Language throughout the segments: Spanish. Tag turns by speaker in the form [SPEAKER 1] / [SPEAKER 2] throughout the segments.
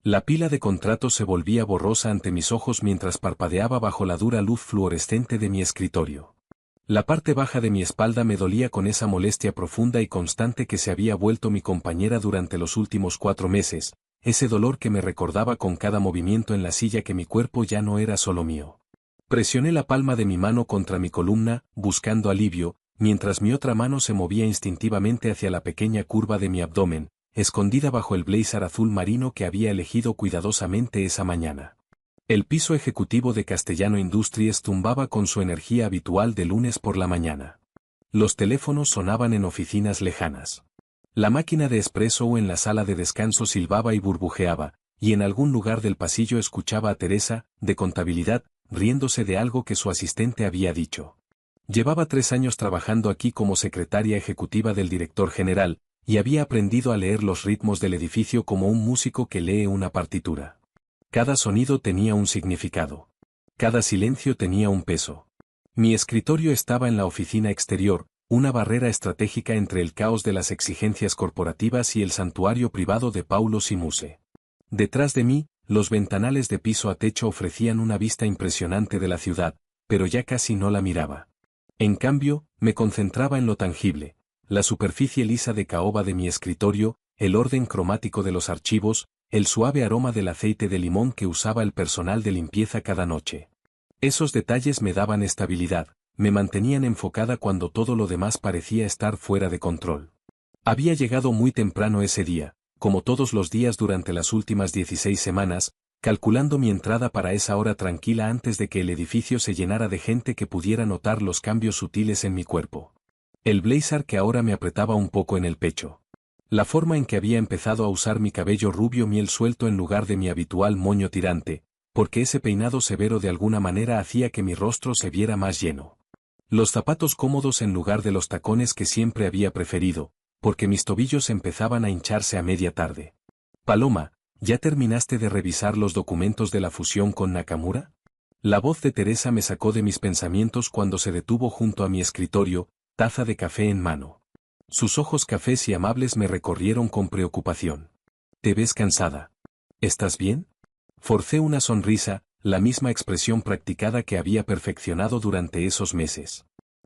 [SPEAKER 1] La pila de contratos se volvía borrosa ante mis ojos mientras parpadeaba bajo la dura luz fluorescente de mi escritorio. La parte baja de mi espalda me dolía con esa molestia profunda y constante que se había vuelto mi compañera durante los últimos 4 meses, ese dolor que me recordaba con cada movimiento en la silla que mi cuerpo ya no era solo mío. Presioné la palma de mi mano contra mi columna, buscando alivio, mientras mi otra mano se movía instintivamente hacia la pequeña curva de mi abdomen, escondida bajo el blazer azul marino que había elegido cuidadosamente esa mañana. El piso ejecutivo de Castellano Industries tumbaba con su energía habitual de lunes por la mañana. Los teléfonos sonaban en oficinas lejanas. La máquina de espresso en la sala de descanso silbaba y burbujeaba, y en algún lugar del pasillo escuchaba a Teresa, de contabilidad, riéndose de algo que su asistente había dicho. Llevaba 3 años trabajando aquí como secretaria ejecutiva del director general, y había aprendido a leer los ritmos del edificio como un músico que lee una partitura. Cada sonido tenía un significado. Cada silencio tenía un peso. Mi escritorio estaba en la oficina exterior, una barrera estratégica entre el caos de las exigencias corporativas y el santuario privado de Paulo Simuse. Detrás de mí, los ventanales de piso a techo ofrecían una vista impresionante de la ciudad, pero ya casi no la miraba. En cambio, me concentraba en lo tangible, la superficie lisa de caoba de mi escritorio, el orden cromático de los archivos, el suave aroma del aceite de limón que usaba el personal de limpieza cada noche. Esos detalles me daban estabilidad, me mantenían enfocada cuando todo lo demás parecía estar fuera de control. Había llegado muy temprano ese día, como todos los días durante las últimas 16 semanas, calculando mi entrada para esa hora tranquila antes de que el edificio se llenara de gente que pudiera notar los cambios sutiles en mi cuerpo. El blazer que ahora me apretaba un poco en el pecho. La forma en que había empezado a usar mi cabello rubio miel suelto en lugar de mi habitual moño tirante, porque ese peinado severo de alguna manera hacía que mi rostro se viera más lleno. Los zapatos cómodos en lugar de los tacones que siempre había preferido, porque mis tobillos empezaban a hincharse a media tarde. Paloma, ¿ya terminaste de revisar los documentos de la fusión con Nakamura? La voz de Teresa me sacó de mis pensamientos cuando se detuvo junto a mi escritorio, taza de café en mano. Sus ojos cafés y amables me recorrieron con preocupación. ¿Te ves cansada? ¿Estás bien? Forcé una sonrisa, la misma expresión practicada que había perfeccionado durante esos meses.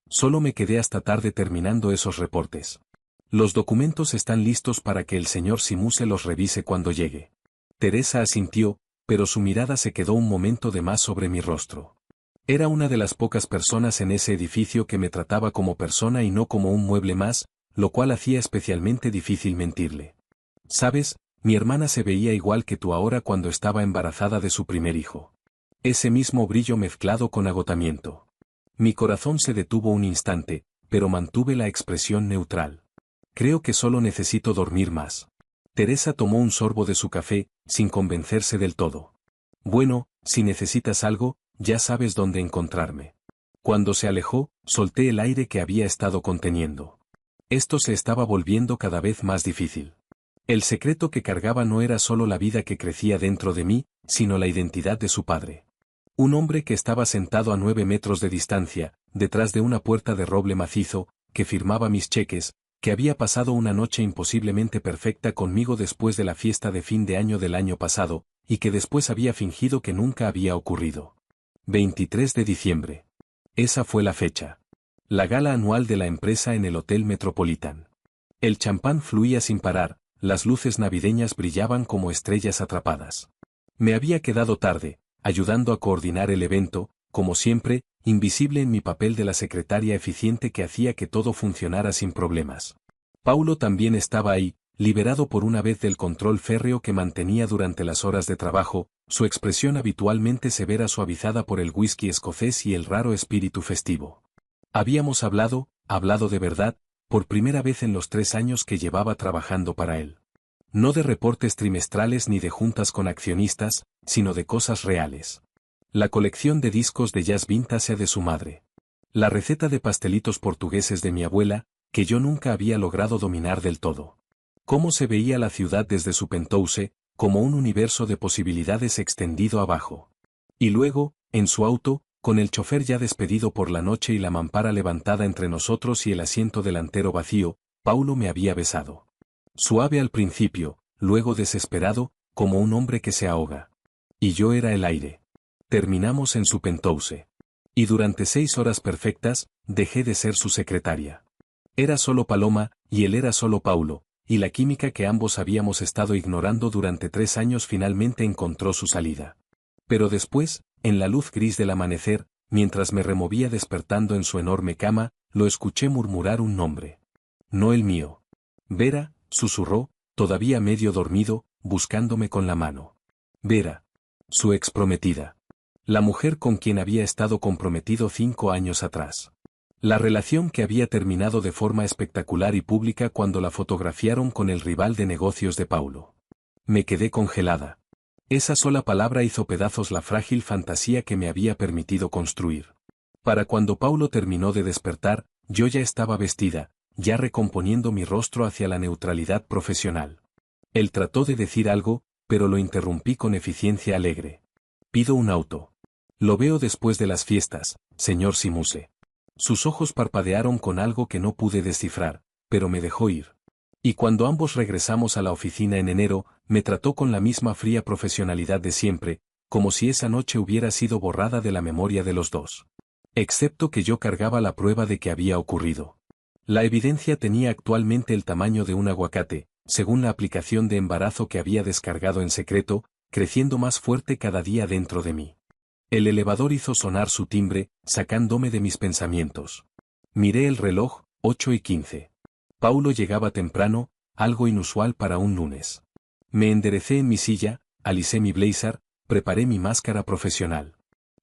[SPEAKER 1] Solo me quedé hasta tarde terminando esos reportes. Los documentos están listos para que el señor Simuse los revise cuando llegue. Teresa asintió, pero su mirada se quedó un momento de más sobre mi rostro. Era una de las pocas personas en ese edificio que me trataba como persona y no como un mueble más, lo cual hacía especialmente difícil mentirle. ¿Sabes? Mi hermana se veía igual que tú ahora cuando estaba embarazada de su primer hijo. Ese mismo brillo mezclado con agotamiento. Mi corazón se detuvo un instante, pero mantuve la expresión neutral. Creo que solo necesito dormir más. Teresa tomó un sorbo de su café, sin convencerse del todo. Bueno, si necesitas algo, ya sabes dónde encontrarme. Cuando se alejó, solté el aire que había estado conteniendo. Esto se estaba volviendo cada vez más difícil. El secreto que cargaba no era solo la vida que crecía dentro de mí, sino la identidad de su padre. Un hombre que estaba sentado a 9 metros de distancia, detrás de una puerta de roble macizo, que firmaba mis cheques, que había pasado una noche imposiblemente perfecta conmigo después de la fiesta de fin de año del año pasado, y que después había fingido que nunca había ocurrido. 23 de diciembre. Esa fue la fecha. La gala anual de la empresa en el Hotel Metropolitan. El champán fluía sin parar, las luces navideñas brillaban como estrellas atrapadas. Me había quedado tarde, ayudando a coordinar el evento, como siempre, invisible en mi papel de la secretaria eficiente que hacía que todo funcionara sin problemas. Paulo también estaba ahí, liberado por una vez del control férreo que mantenía durante las horas de trabajo, su expresión habitualmente severa suavizada por el whisky escocés y el raro espíritu festivo. Habíamos hablado de verdad, por primera vez en los 3 años que llevaba trabajando para él. No de reportes trimestrales ni de juntas con accionistas, sino de cosas reales. La colección de discos de jazz vintage de su madre. La receta de pastelitos portugueses de mi abuela, que yo nunca había logrado dominar del todo. Cómo se veía la ciudad desde su penthouse, como un universo de posibilidades extendido abajo. Y luego, en su auto, con el chofer ya despedido por la noche y la mampara levantada entre nosotros y el asiento delantero vacío, Paulo me había besado. Suave al principio, luego desesperado, como un hombre que se ahoga. Y yo era el aire. Terminamos en su penthouse. Y durante 6 horas perfectas, dejé de ser su secretaria. Era solo Paloma, y él era solo Paulo, y la química que ambos habíamos estado ignorando durante 3 años finalmente encontró su salida. Pero después, en la luz gris del amanecer, mientras me removía despertando en su enorme cama, lo escuché murmurar un nombre. No el mío. Vera, susurró, todavía medio dormido, buscándome con la mano. Vera. Su exprometida. La mujer con quien había estado comprometido 5 años atrás. La relación que había terminado de forma espectacular y pública cuando la fotografiaron con el rival de negocios de Paulo. Me quedé congelada. Esa sola palabra hizo pedazos la frágil fantasía que me había permitido construir. Para cuando Paulo terminó de despertar, yo ya estaba vestida, ya recomponiendo mi rostro hacia la neutralidad profesional. Él trató de decir algo, pero lo interrumpí con eficiencia alegre. Pido un auto. Lo veo después de las fiestas, señor Simuse. Sus ojos parpadearon con algo que no pude descifrar, pero me dejó ir. Y cuando ambos regresamos a la oficina en enero, me trató con la misma fría profesionalidad de siempre, como si esa noche hubiera sido borrada de la memoria de los dos. Excepto que yo cargaba la prueba de que había ocurrido. La evidencia tenía actualmente el tamaño de un aguacate, según la aplicación de embarazo que había descargado en secreto, creciendo más fuerte cada día dentro de mí. El elevador hizo sonar su timbre, sacándome de mis pensamientos. Miré el reloj, 8:15. Paulo llegaba temprano, algo inusual para un lunes. Me enderecé en mi silla, alisé mi blazer, preparé mi máscara profesional.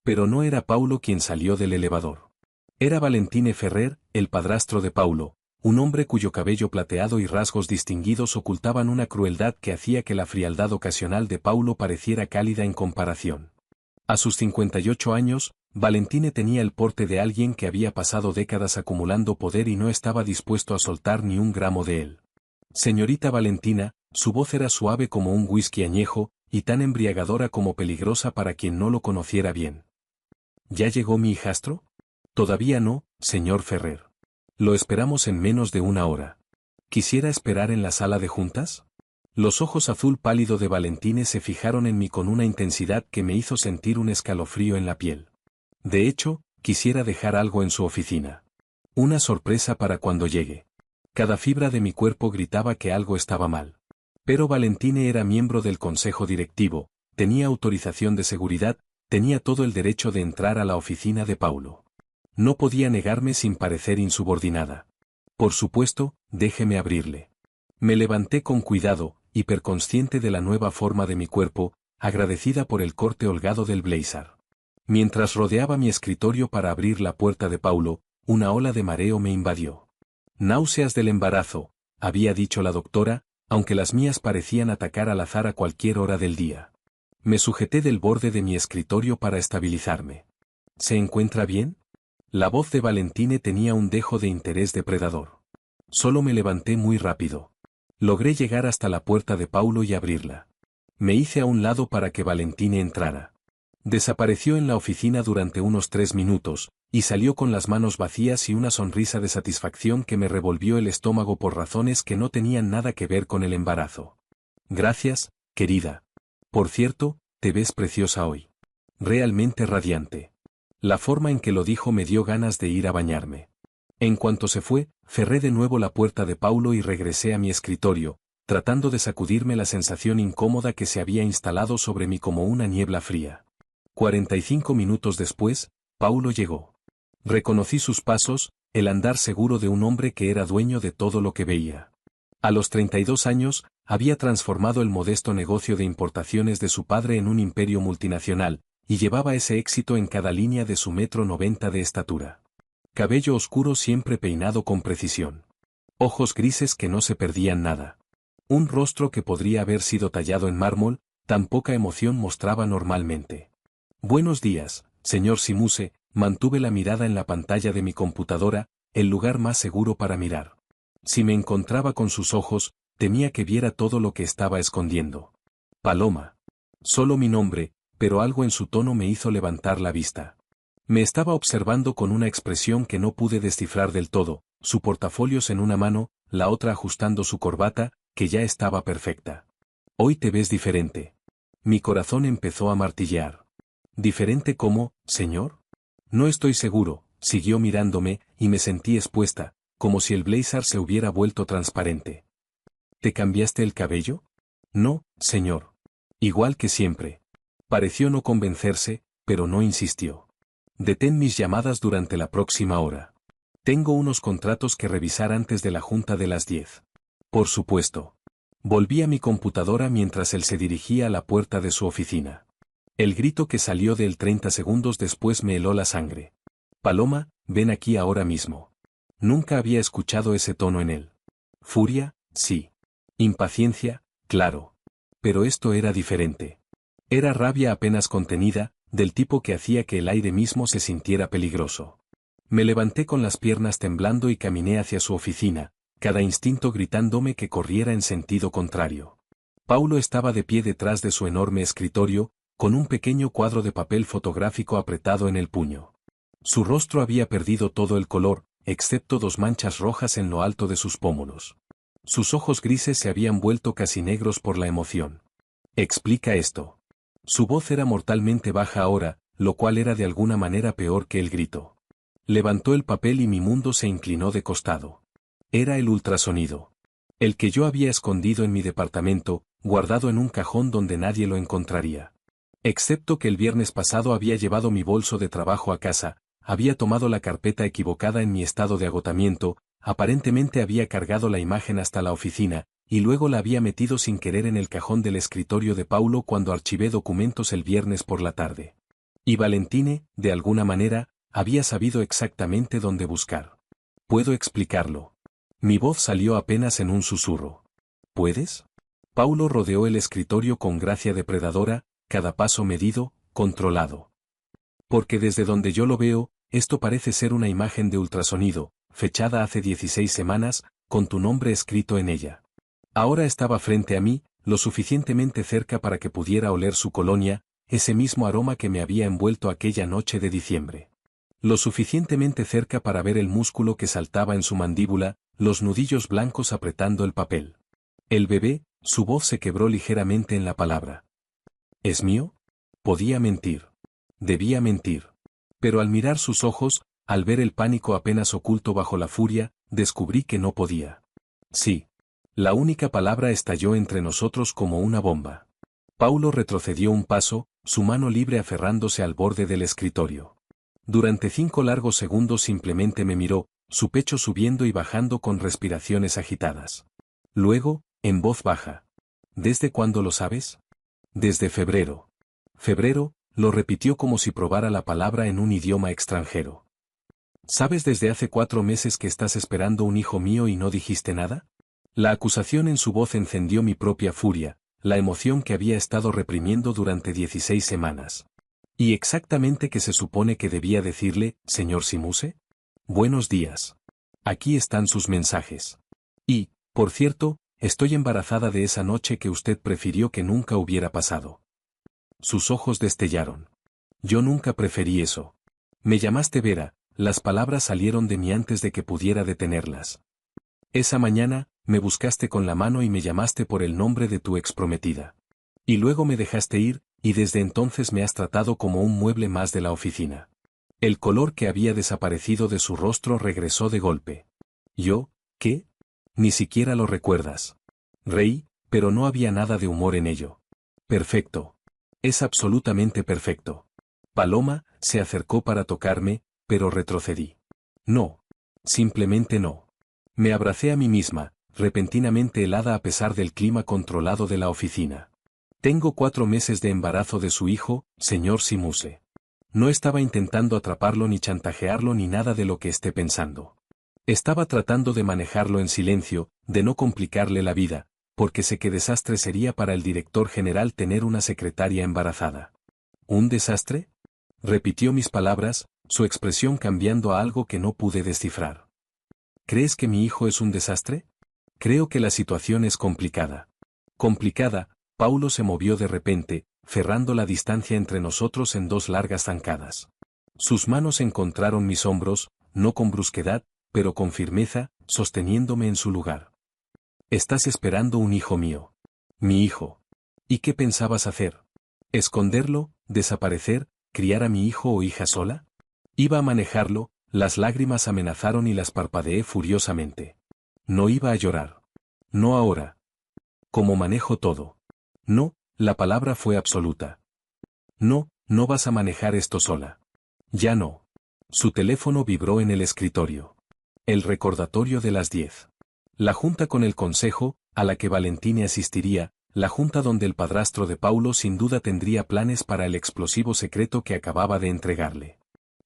[SPEAKER 1] Pero no era Paulo quien salió del elevador. Era Valentine Ferrer, el padrastro de Paulo, un hombre cuyo cabello plateado y rasgos distinguidos ocultaban una crueldad que hacía que la frialdad ocasional de Paulo pareciera cálida en comparación. A sus 58 años, Valentine tenía el porte de alguien que había pasado décadas acumulando poder y no estaba dispuesto a soltar ni un gramo de él. Señorita Valentina, su voz era suave como un whisky añejo, y tan embriagadora como peligrosa para quien no lo conociera bien. ¿Ya llegó mi hijastro? Todavía no, señor Ferrer. Lo esperamos en menos de 1 hora. ¿Quisiera esperar en la sala de juntas? Los ojos azul pálido de Valentine se fijaron en mí con una intensidad que me hizo sentir un escalofrío en la piel. De hecho, quisiera dejar algo en su oficina. Una sorpresa para cuando llegue. Cada fibra de mi cuerpo gritaba que algo estaba mal. Pero Valentine era miembro del consejo directivo, tenía autorización de seguridad, tenía todo el derecho de entrar a la oficina de Paulo. No podía negarme sin parecer insubordinada. Por supuesto, déjeme abrirle. Me levanté con cuidado, hiperconsciente de la nueva forma de mi cuerpo, agradecida por el corte holgado del blazer. Mientras rodeaba mi escritorio para abrir la puerta de Paulo, una ola de mareo me invadió. Náuseas del embarazo, había dicho la doctora, aunque las mías parecían atacar al azar a cualquier hora del día. Me sujeté del borde de mi escritorio para estabilizarme. ¿Se encuentra bien? La voz de Valentine tenía un dejo de interés depredador. Solo me levanté muy rápido. Logré llegar hasta la puerta de Paulo y abrirla. Me hice a un lado para que Valentine entrara. Desapareció en la oficina durante unos 3 minutos, y salió con las manos vacías y una sonrisa de satisfacción que me revolvió el estómago por razones que no tenían nada que ver con el embarazo. Gracias, querida. Por cierto, te ves preciosa hoy. Realmente radiante. La forma en que lo dijo me dio ganas de ir a bañarme. En cuanto se fue, cerré de nuevo la puerta de Paulo y regresé a mi escritorio, tratando de sacudirme la sensación incómoda que se había instalado sobre mí como una niebla fría. 45 minutos después, Paulo llegó. Reconocí sus pasos, el andar seguro de un hombre que era dueño de todo lo que veía. A los 32 años, había transformado el modesto negocio de importaciones de su padre en un imperio multinacional, y llevaba ese éxito en cada línea de su 1,90 m de estatura. Cabello oscuro siempre peinado con precisión. Ojos grises que no se perdían nada. Un rostro que podría haber sido tallado en mármol, tan poca emoción mostraba normalmente. Buenos días, señor Simuse, mantuve la mirada en la pantalla de mi computadora, el lugar más seguro para mirar. Si me encontraba con sus ojos, temía que viera todo lo que estaba escondiendo. Paloma. Solo mi nombre, pero algo en su tono me hizo levantar la vista. Me estaba observando con una expresión que no pude descifrar del todo, su portafolios en una mano, la otra ajustando su corbata, que ya estaba perfecta. Hoy te ves diferente. Mi corazón empezó a martillear. ¿Diferente cómo, señor? No estoy seguro, siguió mirándome, y me sentí expuesta, como si el blazer se hubiera vuelto transparente. ¿Te cambiaste el cabello? No, señor. Igual que siempre. Pareció no convencerse, pero no insistió. Detén mis llamadas durante la próxima hora. Tengo unos contratos que revisar antes de la junta de las 10. Por supuesto. Volví a mi computadora mientras él se dirigía a la puerta de su oficina. El grito que salió de él 30 segundos después me heló la sangre. Paloma, ven aquí ahora mismo. Nunca había escuchado ese tono en él. Furia, sí. Impaciencia, claro. Pero esto era diferente. Era rabia apenas contenida, del tipo que hacía que el aire mismo se sintiera peligroso. Me levanté con las piernas temblando y caminé hacia su oficina, cada instinto gritándome que corriera en sentido contrario. Paulo estaba de pie detrás de su enorme escritorio, con un pequeño cuadro de papel fotográfico apretado en el puño. Su rostro había perdido todo el color, excepto 2 manchas rojas en lo alto de sus pómulos. Sus ojos grises se habían vuelto casi negros por la emoción. Explica esto. Su voz era mortalmente baja ahora, lo cual era de alguna manera peor que el grito. Levantó el papel y mi mundo se inclinó de costado. Era el ultrasonido. El que yo había escondido en mi departamento, guardado en un cajón donde nadie lo encontraría. Excepto que el viernes pasado había llevado mi bolso de trabajo a casa, había tomado la carpeta equivocada en mi estado de agotamiento, aparentemente había cargado la imagen hasta la oficina, y luego la había metido sin querer en el cajón del escritorio de Paulo cuando archivé documentos el viernes por la tarde. Y Valentine, de alguna manera, había sabido exactamente dónde buscar. Puedo explicarlo. Mi voz salió apenas en un susurro. ¿Puedes? Paulo rodeó el escritorio con gracia depredadora, cada paso medido, controlado. Porque desde donde yo lo veo, esto parece ser una imagen de ultrasonido, fechada hace 16 semanas, con tu nombre escrito en ella. Ahora estaba frente a mí, lo suficientemente cerca para que pudiera oler su colonia, ese mismo aroma que me había envuelto aquella noche de diciembre. Lo suficientemente cerca para ver el músculo que saltaba en su mandíbula, los nudillos blancos apretando el papel. El bebé, su voz se quebró ligeramente en la palabra. ¿Es mío? Podía mentir. Debía mentir. Pero al mirar sus ojos, al ver el pánico apenas oculto bajo la furia, descubrí que no podía. Sí. La única palabra estalló entre nosotros como una bomba. Paulo retrocedió un paso, su mano libre aferrándose al borde del escritorio. Durante 5 largos segundos simplemente me miró, su pecho subiendo y bajando con respiraciones agitadas. Luego, en voz baja. ¿Desde cuándo lo sabes? Desde febrero. Febrero, lo repitió como si probara la palabra en un idioma extranjero. ¿Sabes desde hace 4 meses que estás esperando un hijo mío y no dijiste nada? La acusación en su voz encendió mi propia furia, la emoción que había estado reprimiendo durante 16 semanas. ¿Y exactamente qué se supone que debía decirle, señor Simuse? Buenos días. Aquí están sus mensajes. Y, por cierto, estoy embarazada de esa noche que usted prefirió que nunca hubiera pasado. Sus ojos destellaron. Yo nunca preferí eso. Me llamaste Vera, las palabras salieron de mí antes de que pudiera detenerlas. Esa mañana, me buscaste con la mano y me llamaste por el nombre de tu exprometida. Y luego me dejaste ir, y desde entonces me has tratado como un mueble más de la oficina. El color que había desaparecido de su rostro regresó de golpe. ¿Yo? ¿Qué? Ni siquiera lo recuerdas. Reí, pero no había nada de humor en ello. Perfecto. Es absolutamente perfecto. Paloma se acercó para tocarme, pero retrocedí. No. Simplemente no. Me abracé a mí misma, repentinamente helada a pesar del clima controlado de la oficina. Tengo 4 meses de embarazo de su hijo, señor Simuse. No estaba intentando atraparlo ni chantajearlo ni nada de lo que esté pensando. Estaba tratando de manejarlo en silencio, de no complicarle la vida, porque sé que desastre sería para el director general tener una secretaria embarazada. ¿Un desastre? Repitió mis palabras, su expresión cambiando a algo que no pude descifrar. ¿Crees que mi hijo es un desastre? Creo que la situación es complicada. Complicada. Paulo se movió de repente, cerrando la distancia entre nosotros en 2 largas zancadas. Sus manos encontraron mis hombros, no con brusquedad, pero con firmeza, sosteniéndome en su lugar. Estás esperando un hijo mío. Mi hijo. ¿Y qué pensabas hacer? ¿Esconderlo, desaparecer, criar a mi hijo o hija sola? Iba a manejarlo, las lágrimas amenazaron y las parpadeé furiosamente. No iba a llorar. No ahora. ¿Cómo manejo todo? No, la palabra fue absoluta. No, no vas a manejar esto sola. Ya no. Su teléfono vibró en el escritorio. El recordatorio de las 10. La junta con el consejo, a la que Valentine asistiría, la junta donde el padrastro de Paulo sin duda tendría planes para el explosivo secreto que acababa de entregarle.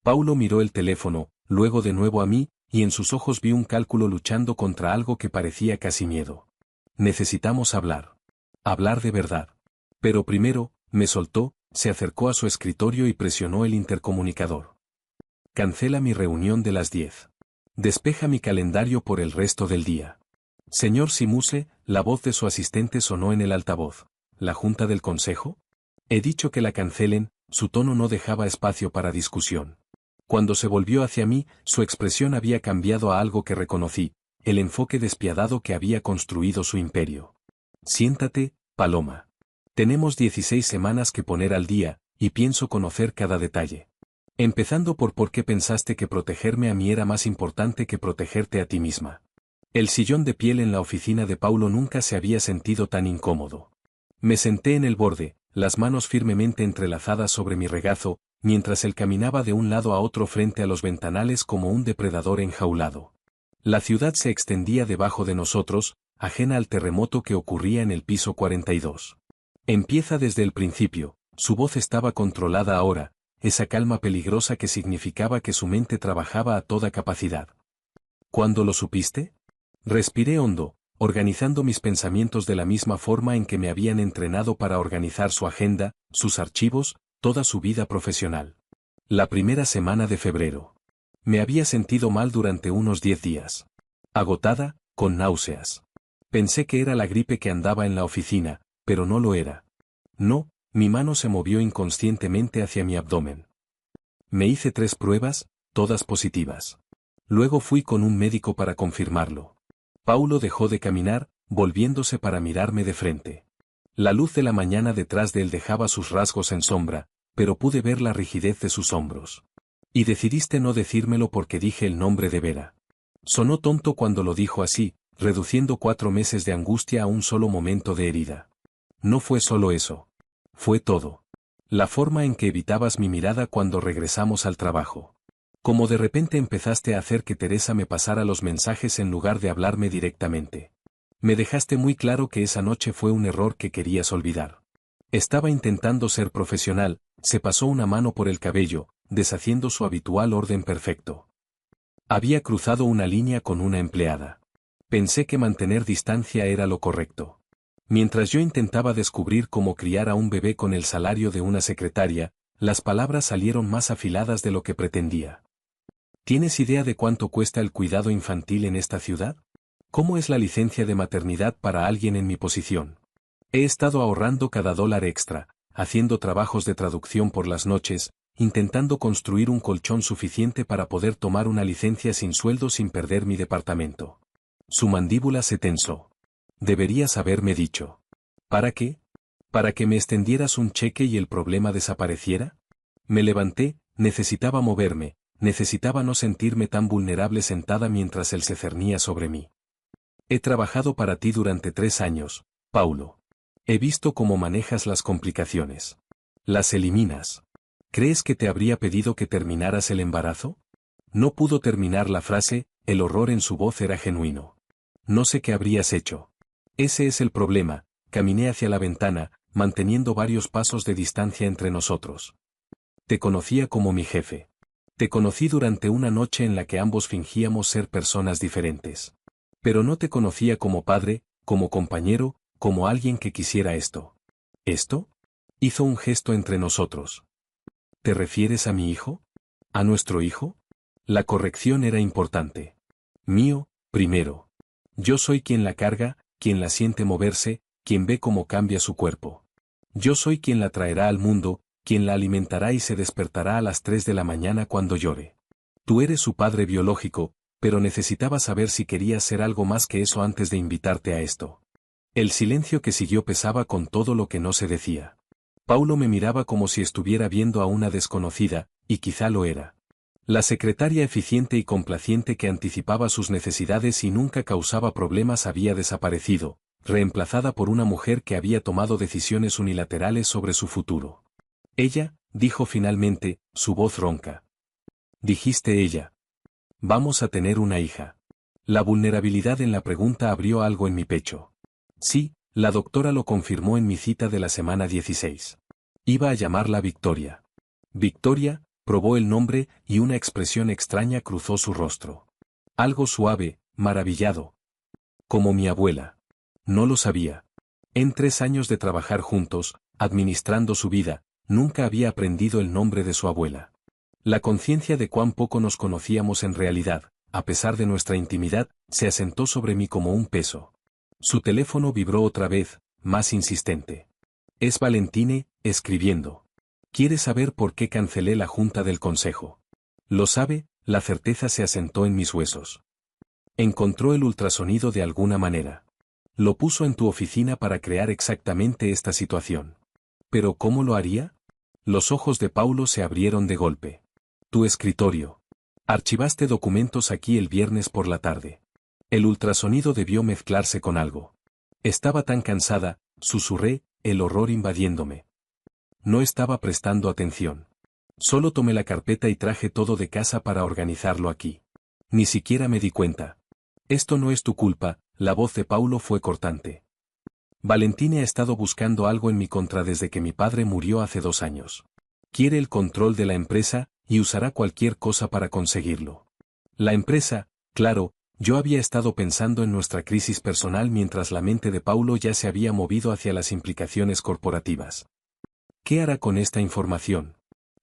[SPEAKER 1] Paulo miró el teléfono, luego de nuevo a mí, y en sus ojos vi un cálculo luchando contra algo que parecía casi miedo. Necesitamos hablar. Hablar de verdad. Pero primero, me soltó, se acercó a su escritorio y presionó el intercomunicador. Cancela mi reunión de las 10. Despeja mi calendario por el resto del día. Señor Simuse, la voz de su asistente sonó en el altavoz. ¿La junta del consejo? He dicho que la cancelen, su tono no dejaba espacio para discusión. Cuando se volvió hacia mí, su expresión había cambiado a algo que reconocí, el enfoque despiadado que había construido su imperio. Siéntate, Paloma. Tenemos 16 semanas que poner al día, y pienso conocer cada detalle. Empezando por qué pensaste que protegerme a mí era más importante que protegerte a ti misma. El sillón de piel en la oficina de Paulo nunca se había sentido tan incómodo. Me senté en el borde, las manos firmemente entrelazadas sobre mi regazo, mientras él caminaba de un lado a otro frente a los ventanales como un depredador enjaulado. La ciudad se extendía debajo de nosotros, ajena al terremoto que ocurría en el piso 42. Empieza desde el principio, su voz estaba controlada ahora, esa calma peligrosa que significaba que su mente trabajaba a toda capacidad. ¿Cuándo lo supiste? Respiré hondo, organizando mis pensamientos de la misma forma en que me habían entrenado para organizar su agenda, sus archivos, toda su vida profesional. La primera semana de febrero. Me había sentido mal durante unos 10 días. Agotada, con náuseas. Pensé que era la gripe que andaba en la oficina, pero no lo era. No, mi mano se movió inconscientemente hacia mi abdomen. Me hice 3 pruebas, todas positivas. Luego fui con un médico para confirmarlo. Paulo dejó de caminar, volviéndose para mirarme de frente. La luz de la mañana detrás de él dejaba sus rasgos en sombra, pero pude ver la rigidez de sus hombros. Y decidiste no decírmelo porque dije el nombre de Vera. Sonó tonto cuando lo dijo así, reduciendo 4 meses de angustia a un solo momento de herida. No fue solo eso. Fue todo. La forma en que evitabas mi mirada cuando regresamos al trabajo. Como de repente empezaste a hacer que Teresa me pasara los mensajes en lugar de hablarme directamente. Me dejaste muy claro que esa noche fue un error que querías olvidar. Estaba intentando ser profesional, se pasó una mano por el cabello, deshaciendo su habitual orden perfecto. Había cruzado una línea con una empleada. Pensé que mantener distancia era lo correcto. Mientras yo intentaba descubrir cómo criar a un bebé con el salario de una secretaria, las palabras salieron más afiladas de lo que pretendía. ¿Tienes idea de cuánto cuesta el cuidado infantil en esta ciudad? ¿Cómo es la licencia de maternidad para alguien en mi posición? He estado ahorrando cada dólar extra, haciendo trabajos de traducción por las noches, intentando construir un colchón suficiente para poder tomar una licencia sin sueldo sin perder mi departamento. Su mandíbula se tensó. Deberías haberme dicho. ¿Para qué? ¿Para que me extendieras un cheque y el problema desapareciera? Me levanté, necesitaba moverme, necesitaba no sentirme tan vulnerable sentada mientras él se cernía sobre mí. He trabajado para ti durante 3 años, Paulo. He visto cómo manejas las complicaciones. Las eliminas. ¿Crees que te habría pedido que terminaras el embarazo? No pudo terminar la frase, el horror en su voz era genuino. No sé qué habrías hecho. Ese es el problema, caminé hacia la ventana, manteniendo varios pasos de distancia entre nosotros. Te conocía como mi jefe. Te conocí durante una noche en la que ambos fingíamos ser personas diferentes. Pero no te conocía como padre, como compañero, como alguien que quisiera esto. ¿Esto? Hizo un gesto entre nosotros. ¿Te refieres a mi hijo? ¿A nuestro hijo? La corrección era importante. Mío, primero. Yo soy quien la carga, quien la siente moverse, quien ve cómo cambia su cuerpo. Yo soy quien la traerá al mundo, quien la alimentará y se despertará a las 3 de la mañana cuando llore. Tú eres su padre biológico, pero necesitaba saber si querías ser algo más que eso antes de invitarte a esto. El silencio que siguió pesaba con todo lo que no se decía. Paulo me miraba como si estuviera viendo a una desconocida, y quizá lo era. La secretaria eficiente y complaciente que anticipaba sus necesidades y nunca causaba problemas había desaparecido, reemplazada por una mujer que había tomado decisiones unilaterales sobre su futuro. Ella, dijo finalmente, su voz ronca. Dijiste ella. Vamos a tener una hija. La vulnerabilidad en la pregunta abrió algo en mi pecho. Sí, la doctora lo confirmó en mi cita de la semana 16. Iba a llamarla Victoria. Victoria, probó el nombre y una expresión extraña cruzó su rostro. Algo suave, maravillado. Como mi abuela. No lo sabía. En 3 años de trabajar juntos, administrando su vida, nunca había aprendido el nombre de su abuela. La conciencia de cuán poco nos conocíamos en realidad, a pesar de nuestra intimidad, se asentó sobre mí como un peso. Su teléfono vibró otra vez, más insistente. Es Valentine, escribiendo. ¿Quiere saber por qué cancelé la junta del consejo? Lo sabe, la certeza se asentó en mis huesos. Encontró el ultrasonido de alguna manera. Lo puso en tu oficina para crear exactamente esta situación. ¿Pero cómo lo haría? Los ojos de Paulo se abrieron de golpe. Tu escritorio. Archivaste documentos aquí el viernes por la tarde. El ultrasonido debió mezclarse con algo. Estaba tan cansada, susurré, el horror invadiéndome. No estaba prestando atención. Solo tomé la carpeta y traje todo de casa para organizarlo aquí. Ni siquiera me di cuenta. Esto no es tu culpa, la voz de Paulo fue cortante. Valentine ha estado buscando algo en mi contra desde que mi padre murió hace 2 años. Quiere el control de la empresa, y usará cualquier cosa para conseguirlo. La empresa, claro, yo había estado pensando en nuestra crisis personal mientras la mente de Paulo ya se había movido hacia las implicaciones corporativas. ¿Qué hará con esta información?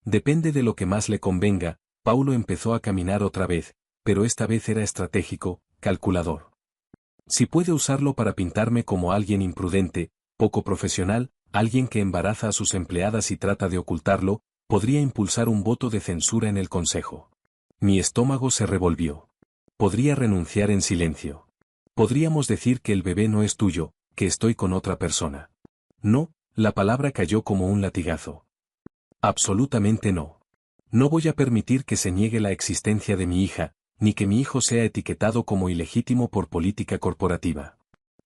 [SPEAKER 1] Depende de lo que más le convenga. Paulo empezó a caminar otra vez, pero esta vez era estratégico, calculador. Si puede usarlo para pintarme como alguien imprudente, poco profesional, alguien que embaraza a sus empleadas y trata de ocultarlo, podría impulsar un voto de censura en el consejo. Mi estómago se revolvió. Podría renunciar en silencio. Podríamos decir que el bebé no es tuyo, que estoy con otra persona. No, la palabra cayó como un latigazo. Absolutamente no. No voy a permitir que se niegue la existencia de mi hija, ni que mi hijo sea etiquetado como ilegítimo por política corporativa.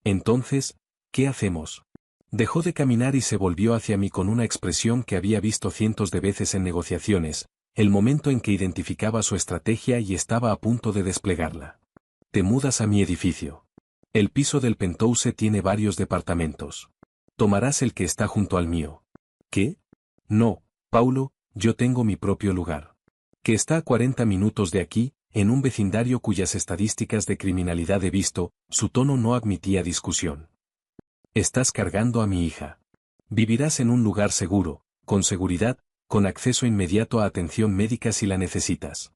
[SPEAKER 1] Entonces, ¿qué hacemos? Dejó de caminar y se volvió hacia mí con una expresión que había visto cientos de veces en negociaciones, el momento en que identificaba su estrategia y estaba a punto de desplegarla. Te mudas a mi edificio. El piso del penthouse tiene varios departamentos. Tomarás el que está junto al mío. ¿Qué? No, Paulo, yo tengo mi propio lugar. Que está a 40 minutos de aquí, en un vecindario cuyas estadísticas de criminalidad he visto, su tono no admitía discusión. Estás cargando a mi hija. Vivirás en un lugar seguro, con seguridad, con acceso inmediato a atención médica si la necesitas.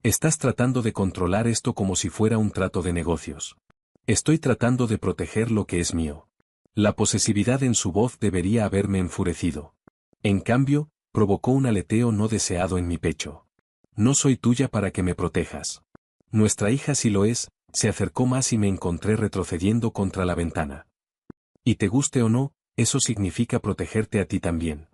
[SPEAKER 1] Estás tratando de controlar esto como si fuera un trato de negocios. Estoy tratando de proteger lo que es mío. La posesividad en su voz debería haberme enfurecido. En cambio, provocó un aleteo no deseado en mi pecho. No soy tuya para que me protejas. Nuestra hija sí lo es. Se acercó más y me encontré retrocediendo contra la ventana. Y te guste o no, eso significa protegerte a ti también.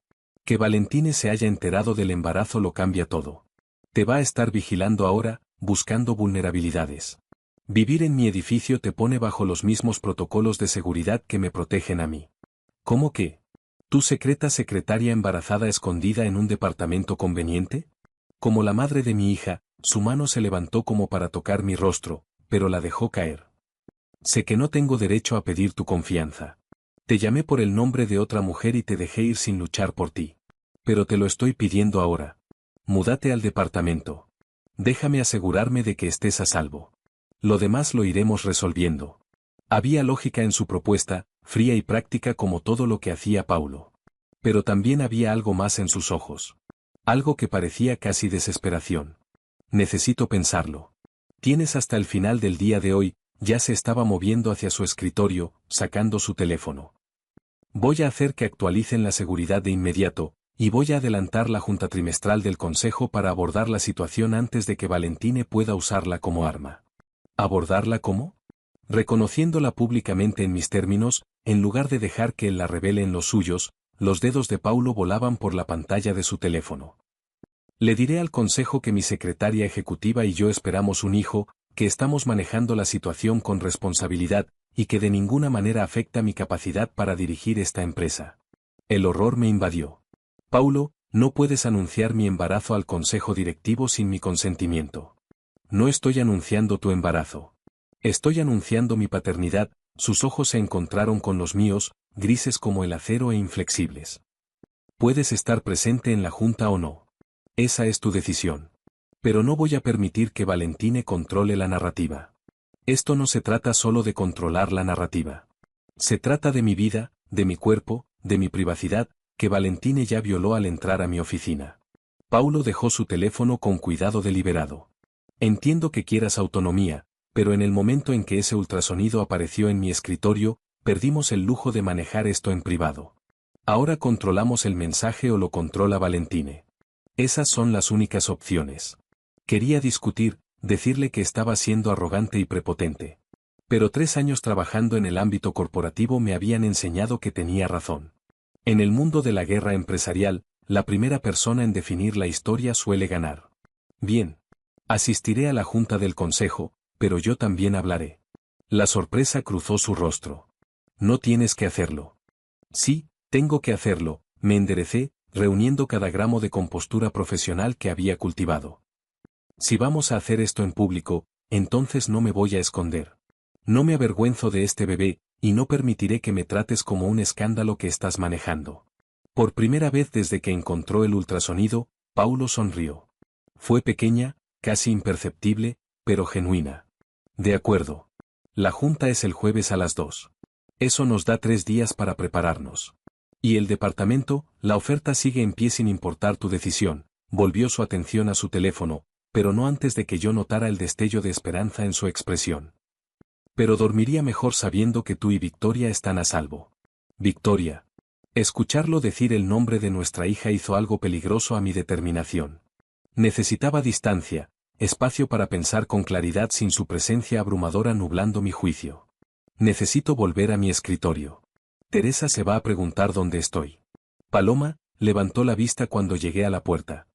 [SPEAKER 1] Que Valentine se haya enterado del embarazo lo cambia todo. Te va a estar vigilando ahora, buscando vulnerabilidades. Vivir en mi edificio te pone bajo los mismos protocolos de seguridad que me protegen a mí. ¿Cómo que? ¿Tu secreta secretaria embarazada escondida en un departamento conveniente? Como la madre de mi hija, su mano se levantó como para tocar mi rostro, pero la dejó caer. Sé que no tengo derecho a pedir tu confianza. Te llamé por el nombre de otra mujer y te dejé ir sin luchar por ti. Pero te lo estoy pidiendo ahora. Múdate al departamento. Déjame asegurarme de que estés a salvo. Lo demás lo iremos resolviendo. Había lógica en su propuesta, fría y práctica como todo lo que hacía Paulo. Pero también había algo más en sus ojos. Algo que parecía casi desesperación. Necesito pensarlo. Tienes hasta el final del día de hoy. Ya se estaba moviendo hacia su escritorio, sacando su teléfono. Voy a hacer que actualicen la seguridad de inmediato, y voy a adelantar la junta trimestral del consejo para abordar la situación antes de que Valentine pueda usarla como arma. ¿Abordarla cómo? Reconociéndola públicamente en mis términos, en lugar de dejar que él la revele en los suyos, los dedos de Paulo volaban por la pantalla de su teléfono. Le diré al consejo que mi secretaria ejecutiva y yo esperamos un hijo, que estamos manejando la situación con responsabilidad, y que de ninguna manera afecta mi capacidad para dirigir esta empresa. El horror me invadió. Paulo, no puedes anunciar mi embarazo al consejo directivo sin mi consentimiento. No estoy anunciando tu embarazo. Estoy anunciando mi paternidad. Sus ojos se encontraron con los míos, grises como el acero e inflexibles. Puedes estar presente en la junta o no. Esa es tu decisión. Pero no voy a permitir que Valentine controle la narrativa. Esto no se trata solo de controlar la narrativa. Se trata de mi vida, de mi cuerpo, de mi privacidad, que Valentine ya violó al entrar a mi oficina. Paulo dejó su teléfono con cuidado deliberado. Entiendo que quieras autonomía, pero en el momento en que ese ultrasonido apareció en mi escritorio, perdimos el lujo de manejar esto en privado. Ahora controlamos el mensaje o lo controla Valentine. Esas son las únicas opciones. Quería discutir, decirle que estaba siendo arrogante y prepotente. Pero 3 años trabajando en el ámbito corporativo me habían enseñado que tenía razón. En el mundo de la guerra empresarial, la primera persona en definir la historia suele ganar. Bien. Asistiré a la junta del consejo, pero yo también hablaré. La sorpresa cruzó su rostro. No tienes que hacerlo. Sí, tengo que hacerlo, me enderecé, reuniendo cada gramo de compostura profesional que había cultivado. Si vamos a hacer esto en público, entonces no me voy a esconder. No me avergüenzo de este bebé, y no permitiré que me trates como un escándalo que estás manejando. Por primera vez desde que encontró el ultrasonido, Paulo sonrió. Fue pequeña, casi imperceptible, pero genuina. De acuerdo. La junta es el jueves a las 2. Eso nos da 3 días para prepararnos. Y el departamento, la oferta sigue en pie sin importar tu decisión. Volvió su atención a su teléfono, pero no antes de que yo notara el destello de esperanza en su expresión. Pero dormiría mejor sabiendo que tú y Victoria están a salvo. Victoria. Escucharlo decir el nombre de nuestra hija hizo algo peligroso a mi determinación. Necesitaba distancia, espacio para pensar con claridad sin su presencia abrumadora nublando mi juicio. Necesito volver a mi escritorio. Teresa se va a preguntar dónde estoy. Paloma levantó la vista cuando llegué a la puerta.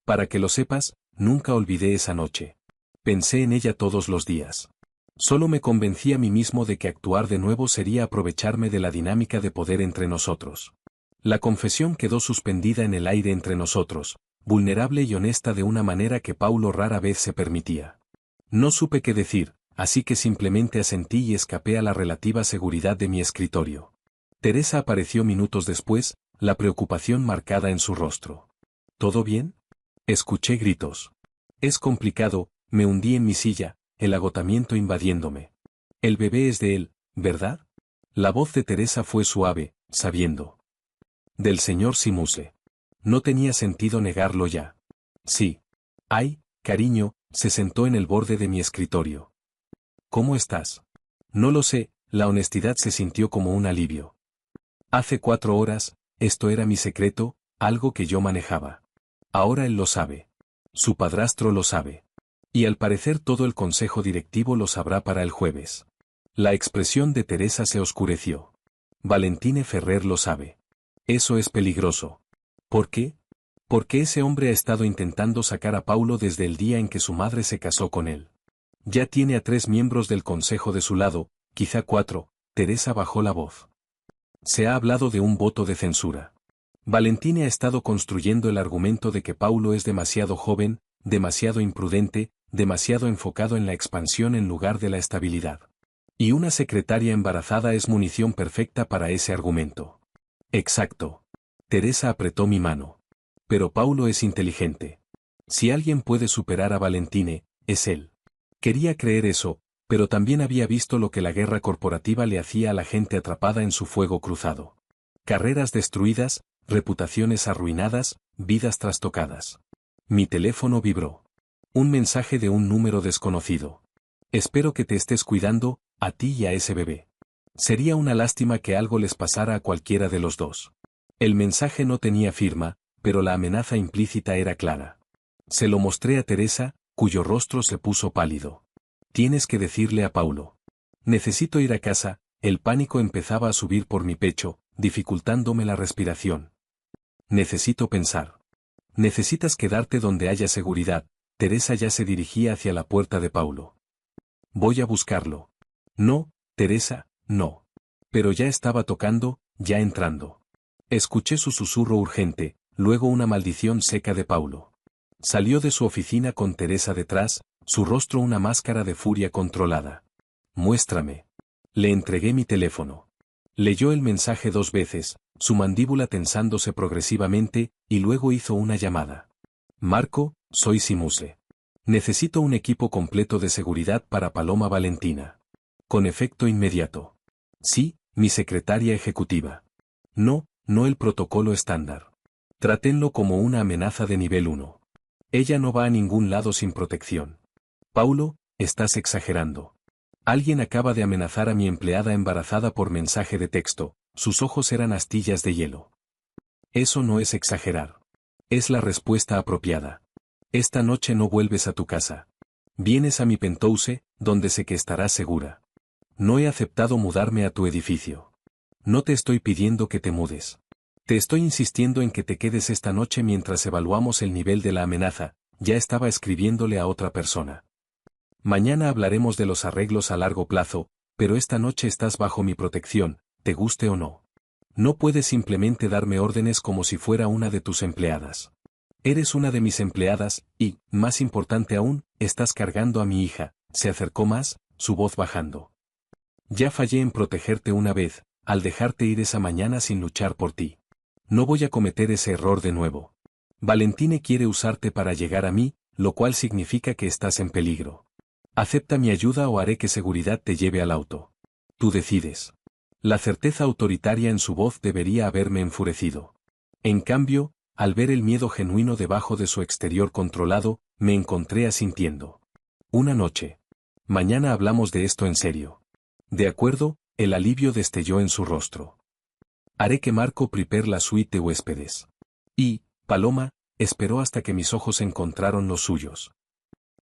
[SPEAKER 1] Para que lo sepas, nunca olvidé esa noche. Pensé en ella todos los días. Solo me convencí a mí mismo de que actuar de nuevo sería aprovecharme de la dinámica de poder entre nosotros. La confesión quedó suspendida en el aire entre nosotros, vulnerable y honesta de una manera que Paulo rara vez se permitía. No supe qué decir, así que simplemente asentí y escapé a la relativa seguridad de mi escritorio. Teresa apareció minutos después, la preocupación marcada en su rostro. ¿Todo bien? Escuché gritos. Es complicado, me hundí en mi silla, el agotamiento invadiéndome. El bebé es de él, ¿verdad? La voz de Teresa fue suave, sabiendo. Del señor Simuse. No tenía sentido negarlo ya. Sí. Ay, cariño, se sentó en el borde de mi escritorio. ¿Cómo estás? No lo sé, la honestidad se sintió como un alivio. Hace 4 horas, esto era mi secreto, algo que yo manejaba. Ahora él lo sabe. Su padrastro lo sabe. Y al parecer todo el consejo directivo lo sabrá para el jueves. La expresión de Teresa se oscureció. Valentine Ferrer lo sabe. Eso es peligroso. ¿Por qué? Porque ese hombre ha estado intentando sacar a Paulo desde el día en que su madre se casó con él. Ya tiene a 3 miembros del consejo de su lado, quizá 4, Teresa bajó la voz. Se ha hablado de un voto de censura. Valentine ha estado construyendo el argumento de que Paulo es demasiado joven, demasiado imprudente, demasiado enfocado en la expansión en lugar de la estabilidad. Y una secretaria embarazada es munición perfecta para ese argumento. Exacto. Teresa apretó mi mano. Pero Paulo es inteligente. Si alguien puede superar a Valentine, es él. Quería creer eso, pero también había visto lo que la guerra corporativa le hacía a la gente atrapada en su fuego cruzado. Carreras destruidas, reputaciones arruinadas, vidas trastocadas. Mi teléfono vibró. Un mensaje de un número desconocido. Espero que te estés cuidando, a ti y a ese bebé. Sería una lástima que algo les pasara a cualquiera de los dos. El mensaje no tenía firma, pero la amenaza implícita era clara. Se lo mostré a Teresa, cuyo rostro se puso pálido. Tienes que decirle a Paulo. Necesito ir a casa, el pánico empezaba a subir por mi pecho, dificultándome la respiración. Necesito pensar. Necesitas quedarte donde haya seguridad. Teresa ya se dirigía hacia la puerta de Paulo. Voy a buscarlo. No, Teresa, no. Pero ya estaba tocando, ya entrando. Escuché su susurro urgente, luego una maldición seca de Paulo. Salió de su oficina con Teresa detrás, su rostro una máscara de furia controlada. Muéstrame. Le entregué mi teléfono. Leyó el mensaje 2 veces, su mandíbula tensándose progresivamente, y luego hizo una llamada. Marco, soy Simuse. Necesito un equipo completo de seguridad para Paloma Valentina. Con efecto inmediato. Sí, mi secretaria ejecutiva. No, no el protocolo estándar. Trátenlo como una amenaza de nivel 1. Ella no va a ningún lado sin protección. Paulo, estás exagerando. Alguien acaba de amenazar a mi empleada embarazada por mensaje de texto, sus ojos eran astillas de hielo. Eso no es exagerar. Es la respuesta apropiada. Esta noche no vuelves a tu casa. Vienes a mi penthouse, donde sé que estarás segura. No he aceptado mudarme a tu edificio. No te estoy pidiendo que te mudes. Te estoy insistiendo en que te quedes esta noche mientras evaluamos el nivel de la amenaza. Ya estaba escribiéndole a otra persona. Mañana hablaremos de los arreglos a largo plazo, pero esta noche estás bajo mi protección, te guste o no. No puedes simplemente darme órdenes como si fuera una de tus empleadas. Eres una de mis empleadas, y, más importante aún, estás cargando a mi hija. Se acercó más, su voz bajando. Ya fallé en protegerte una vez, al dejarte ir esa mañana sin luchar por ti. No voy a cometer ese error de nuevo. Valentine quiere usarte para llegar a mí, lo cual significa que estás en peligro. Acepta mi ayuda o haré que seguridad te lleve al auto. Tú decides. La certeza autoritaria en su voz debería haberme enfurecido. En cambio, al ver el miedo genuino debajo de su exterior controlado, me encontré asintiendo. Una noche. Mañana hablamos de esto en serio. De acuerdo, el alivio destelló en su rostro. Haré que Marco prepare la suite de huéspedes. Y, Paloma, esperó hasta que mis ojos encontraron los suyos.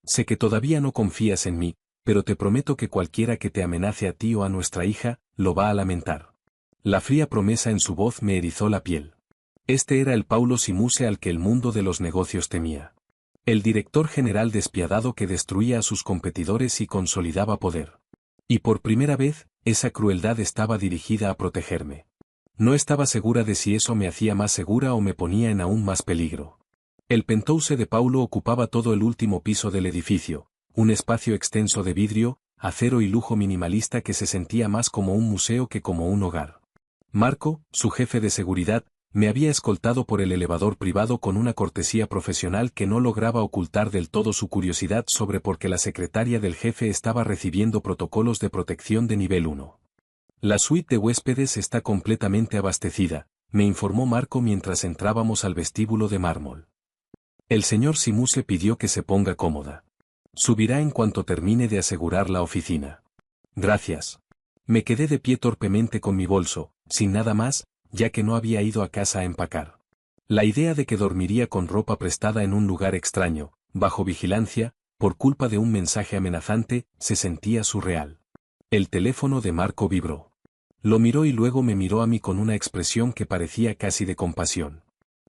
[SPEAKER 1] Sé que todavía no confías en mí, pero te prometo que cualquiera que te amenace a ti o a nuestra hija, lo va a lamentar. La fría promesa en su voz me erizó la piel. Este era el Paulo Simuse al que el mundo de los negocios temía. El director general despiadado que destruía a sus competidores y consolidaba poder. Y por primera vez, esa crueldad estaba dirigida a protegerme. No estaba segura de si eso me hacía más segura o me ponía en aún más peligro. El penthouse de Paulo ocupaba todo el último piso del edificio, un espacio extenso de vidrio, acero y lujo minimalista que se sentía más como un museo que como un hogar. Marco, su jefe de seguridad, me había escoltado por el elevador privado con una cortesía profesional que no lograba ocultar del todo su curiosidad sobre por qué la secretaria del jefe estaba recibiendo protocolos de protección de nivel 1. La suite de huéspedes está completamente abastecida, me informó Marco mientras entrábamos al vestíbulo de mármol. El señor Simuse pidió que se ponga cómoda. Subirá en cuanto termine de asegurar la oficina. Gracias. Me quedé de pie torpemente con mi bolso, sin nada más, ya que no había ido a casa a empacar. La idea de que dormiría con ropa prestada en un lugar extraño, bajo vigilancia, por culpa de un mensaje amenazante, se sentía surreal. El teléfono de Marco vibró. Lo miró y luego me miró a mí con una expresión que parecía casi de compasión.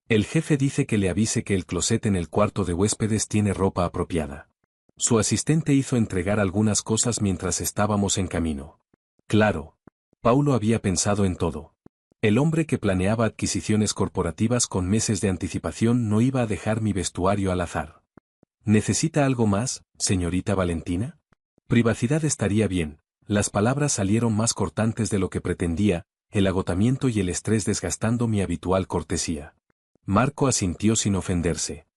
[SPEAKER 1] El jefe dice que le avise que el closet en el cuarto de huéspedes tiene ropa apropiada. Su asistente hizo entregar algunas cosas mientras estábamos en camino. Claro. Paulo había pensado en todo. El hombre que planeaba adquisiciones corporativas con meses de anticipación no iba a dejar mi vestuario al azar. ¿Necesita algo más, señorita Valentina? Privacidad estaría bien. Las palabras salieron más cortantes de lo que pretendía, el agotamiento y el estrés desgastando mi habitual cortesía. Marco asintió sin ofenderse.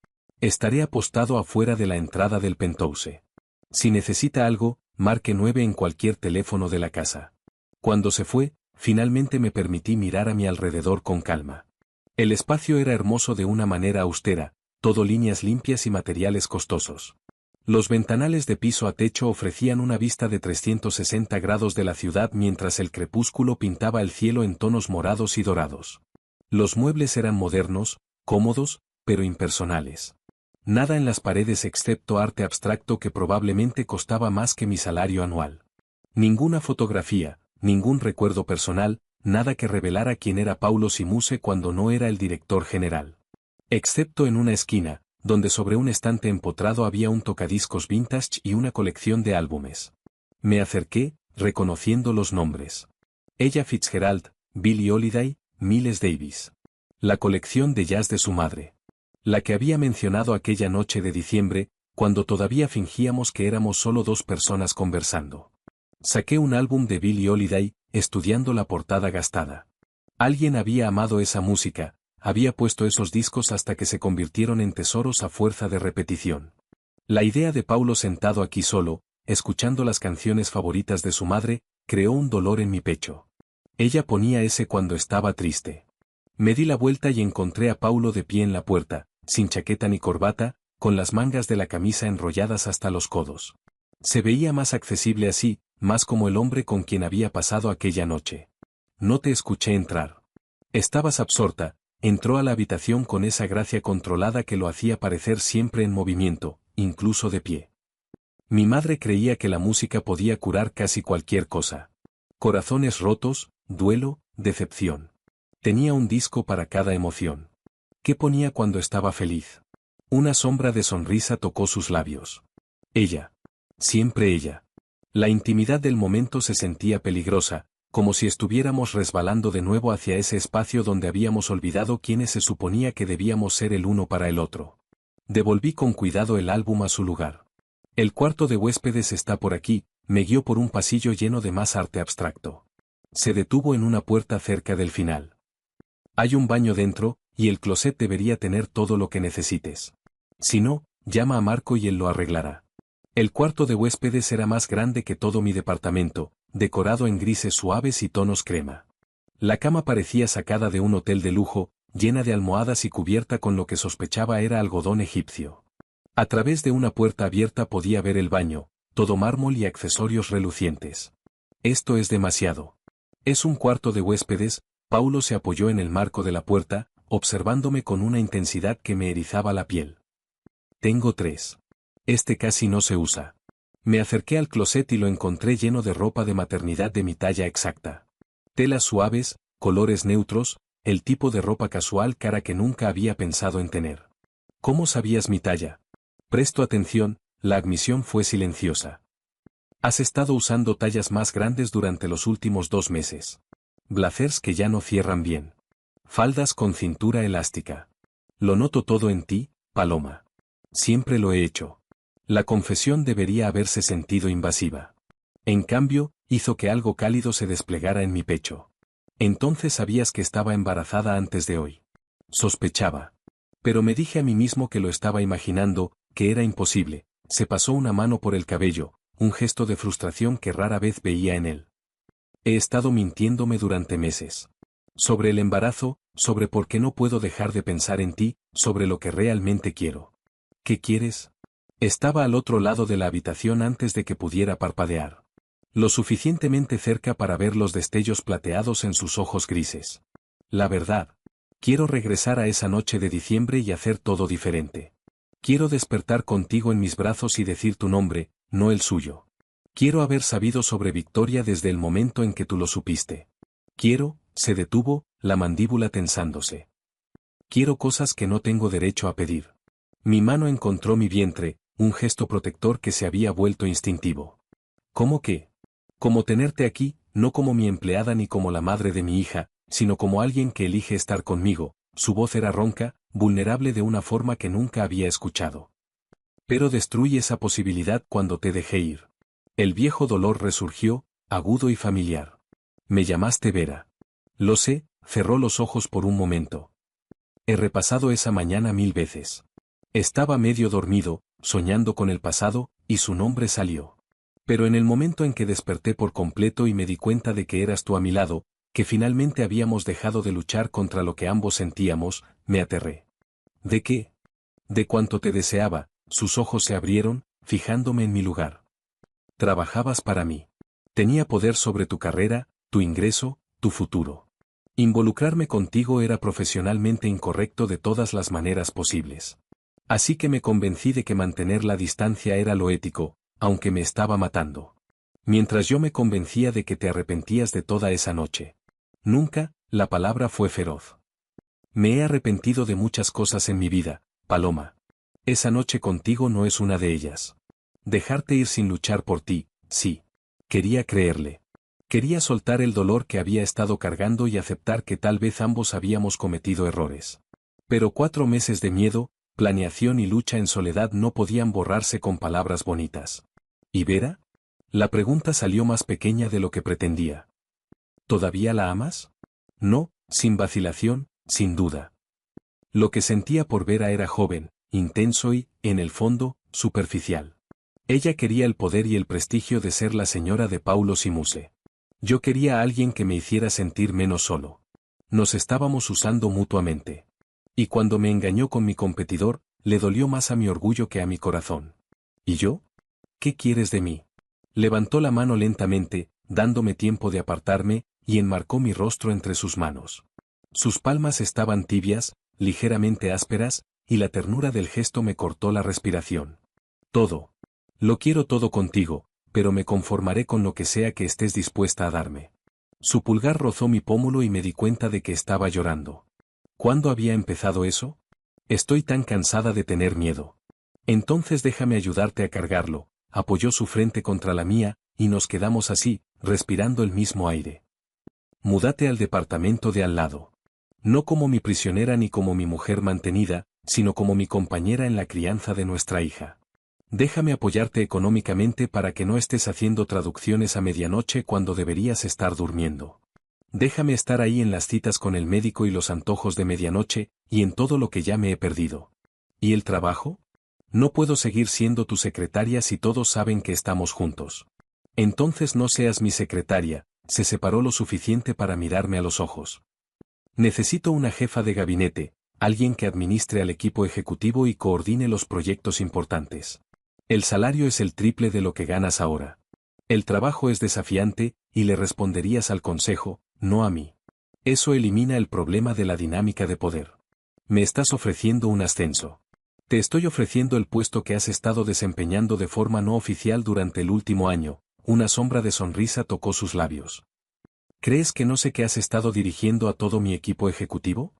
[SPEAKER 1] Estaré apostado afuera de la entrada del penthouse. Si necesita algo, marque 9 en cualquier teléfono de la casa. Cuando se fue, finalmente me permití mirar a mi alrededor con calma. El espacio era hermoso de una manera austera, todo líneas limpias y materiales costosos. Los ventanales de piso a techo ofrecían una vista de 360 grados de la ciudad mientras el crepúsculo pintaba el cielo en tonos morados y dorados. Los muebles eran modernos, cómodos, pero impersonales. Nada en las paredes excepto arte abstracto que probablemente costaba más que mi salario anual. Ninguna fotografía, ningún recuerdo personal, nada que revelara quién era Paulo Simuse cuando no era el director general. Excepto en una esquina, donde sobre un estante empotrado había un tocadiscos vintage y una colección de álbumes. Me acerqué, reconociendo los nombres. Ella Fitzgerald, Billie Holiday, Miles Davis. La colección de jazz de su madre. La que había mencionado aquella noche de diciembre, cuando todavía fingíamos que éramos solo dos personas conversando. Saqué un álbum de Billie Holiday, estudiando la portada gastada. Alguien había amado esa música, había puesto esos discos hasta que se convirtieron en tesoros a fuerza de repetición. La idea de Paulo sentado aquí solo, escuchando las canciones favoritas de su madre, creó un dolor en mi pecho. Ella ponía ese cuando estaba triste. Me di la vuelta y encontré a Paulo de pie en la puerta, sin chaqueta ni corbata, con las mangas de la camisa enrolladas hasta los codos. Se veía más accesible así, más como el hombre con quien había pasado aquella noche. No te escuché entrar. Estabas absorta. Entró a la habitación con esa gracia controlada que lo hacía parecer siempre en movimiento, incluso de pie. Mi madre creía que la música podía curar casi cualquier cosa. Corazones rotos, duelo, decepción. Tenía un disco para cada emoción. ¿Qué ponía cuando estaba feliz? Una sombra de sonrisa tocó sus labios. Ella. Siempre ella. La intimidad del momento se sentía peligrosa, como si estuviéramos resbalando de nuevo hacia ese espacio donde habíamos olvidado quiénes se suponía que debíamos ser el uno para el otro. Devolví con cuidado el álbum a su lugar. El cuarto de huéspedes está por aquí, me guió por un pasillo lleno de más arte abstracto. Se detuvo en una puerta cerca del final. Hay un baño dentro, y el closet debería tener todo lo que necesites. Si no, llama a Marco y él lo arreglará. El cuarto de huéspedes era más grande que todo mi departamento, decorado en grises suaves y tonos crema. La cama parecía sacada de un hotel de lujo, llena de almohadas y cubierta con lo que sospechaba era algodón egipcio. A través de una puerta abierta podía ver el baño, todo mármol y accesorios relucientes. Esto es demasiado. Es un cuarto de huéspedes. Paulo se apoyó en el marco de la puerta, observándome con una intensidad que me erizaba la piel. Tengo 3. Este casi no se usa. Me acerqué al closet y lo encontré lleno de ropa de maternidad de mi talla exacta. Telas suaves, colores neutros, el tipo de ropa casual cara que nunca había pensado en tener. ¿Cómo sabías mi talla? Presto atención, la admisión fue silenciosa. Has estado usando tallas más grandes durante los últimos 2 meses. Blazers que ya no cierran bien. Faldas con cintura elástica. Lo noto todo en ti, Paloma. Siempre lo he hecho. La confesión debería haberse sentido invasiva. En cambio, hizo que algo cálido se desplegara en mi pecho. Entonces sabías que estaba embarazada antes de hoy. Sospechaba. Pero me dije a mí mismo que lo estaba imaginando, que era imposible. Se pasó una mano por el cabello, un gesto de frustración que rara vez veía en él. He estado mintiéndome durante meses. Sobre el embarazo, sobre por qué no puedo dejar de pensar en ti, sobre lo que realmente quiero. ¿Qué quieres? Estaba al otro lado de la habitación antes de que pudiera parpadear. Lo suficientemente cerca para ver los destellos plateados en sus ojos grises. La verdad. Quiero regresar a esa noche de diciembre y hacer todo diferente. Quiero despertar contigo en mis brazos y decir tu nombre, no el suyo. Quiero haber sabido sobre Victoria desde el momento en que tú lo supiste. Se detuvo, la mandíbula tensándose. Quiero cosas que no tengo derecho a pedir. Mi mano encontró mi vientre, un gesto protector que se había vuelto instintivo. ¿Cómo qué? Como tenerte aquí, no como mi empleada ni como la madre de mi hija, sino como alguien que elige estar conmigo. Su voz era ronca, vulnerable de una forma que nunca había escuchado. Pero destruí esa posibilidad cuando te dejé ir. El viejo dolor resurgió, agudo y familiar. Me llamaste Vera. Lo sé, cerró los ojos por un momento. He repasado esa mañana 1000 veces. Estaba medio dormido, soñando con el pasado, y su nombre salió. Pero en el momento en que desperté por completo y me di cuenta de que eras tú a mi lado, que finalmente habíamos dejado de luchar contra lo que ambos sentíamos, me aterré. ¿De qué? De cuánto te deseaba. Sus ojos se abrieron, fijándome en mi lugar. Trabajabas para mí. Tenía poder sobre tu carrera, tu ingreso, tu futuro. Involucrarme contigo era profesionalmente incorrecto de todas las maneras posibles. Así que me convencí de que mantener la distancia era lo ético, aunque me estaba matando. Mientras yo me convencía de que te arrepentías de toda esa noche. Nunca, la palabra fue feroz. Me he arrepentido de muchas cosas en mi vida, Paloma. Esa noche contigo no es una de ellas. Dejarte ir sin luchar por ti, sí. Quería creerle. Quería soltar el dolor que había estado cargando y aceptar que tal vez ambos habíamos cometido errores. Pero 4 meses de miedo, planeación y lucha en soledad no podían borrarse con palabras bonitas. ¿Y Vera? La pregunta salió más pequeña de lo que pretendía. ¿Todavía la amas? No, sin vacilación, sin duda. Lo que sentía por Vera era joven, intenso y, en el fondo, superficial. Ella quería el poder y el prestigio de ser la señora de Paulo Simuse. Yo quería a alguien que me hiciera sentir menos solo. Nos estábamos usando mutuamente. Y cuando me engañó con mi competidor, le dolió más a mi orgullo que a mi corazón. ¿Y yo? ¿Qué quieres de mí? Levantó la mano lentamente, dándome tiempo de apartarme, y enmarcó mi rostro entre sus manos. Sus palmas estaban tibias, ligeramente ásperas, y la ternura del gesto me cortó la respiración. Todo. Lo quiero todo contigo, pero me conformaré con lo que sea que estés dispuesta a darme. Su pulgar rozó mi pómulo y me di cuenta de que estaba llorando. ¿Cuándo había empezado eso? Estoy tan cansada de tener miedo. Entonces déjame ayudarte a cargarlo. Apoyó su frente contra la mía, y nos quedamos así, respirando el mismo aire. Múdate al departamento de al lado. No como mi prisionera ni como mi mujer mantenida, sino como mi compañera en la crianza de nuestra hija. Déjame apoyarte económicamente para que no estés haciendo traducciones a medianoche cuando deberías estar durmiendo. Déjame estar ahí en las citas con el médico y los antojos de medianoche, y en todo lo que ya me he perdido. ¿Y el trabajo? No puedo seguir siendo tu secretaria si todos saben que estamos juntos. Entonces no seas mi secretaria. Se separó lo suficiente para mirarme a los ojos. Necesito una jefa de gabinete, alguien que administre al equipo ejecutivo y coordine los proyectos importantes. El salario es el triple de lo que ganas ahora. El trabajo es desafiante, y le responderías al consejo, no a mí. Eso elimina el problema de la dinámica de poder. Me estás ofreciendo un ascenso. Te estoy ofreciendo el puesto que has estado desempeñando de forma no oficial durante el último año. Una sombra de sonrisa tocó sus labios. ¿Crees que no sé que has estado dirigiendo a todo mi equipo ejecutivo?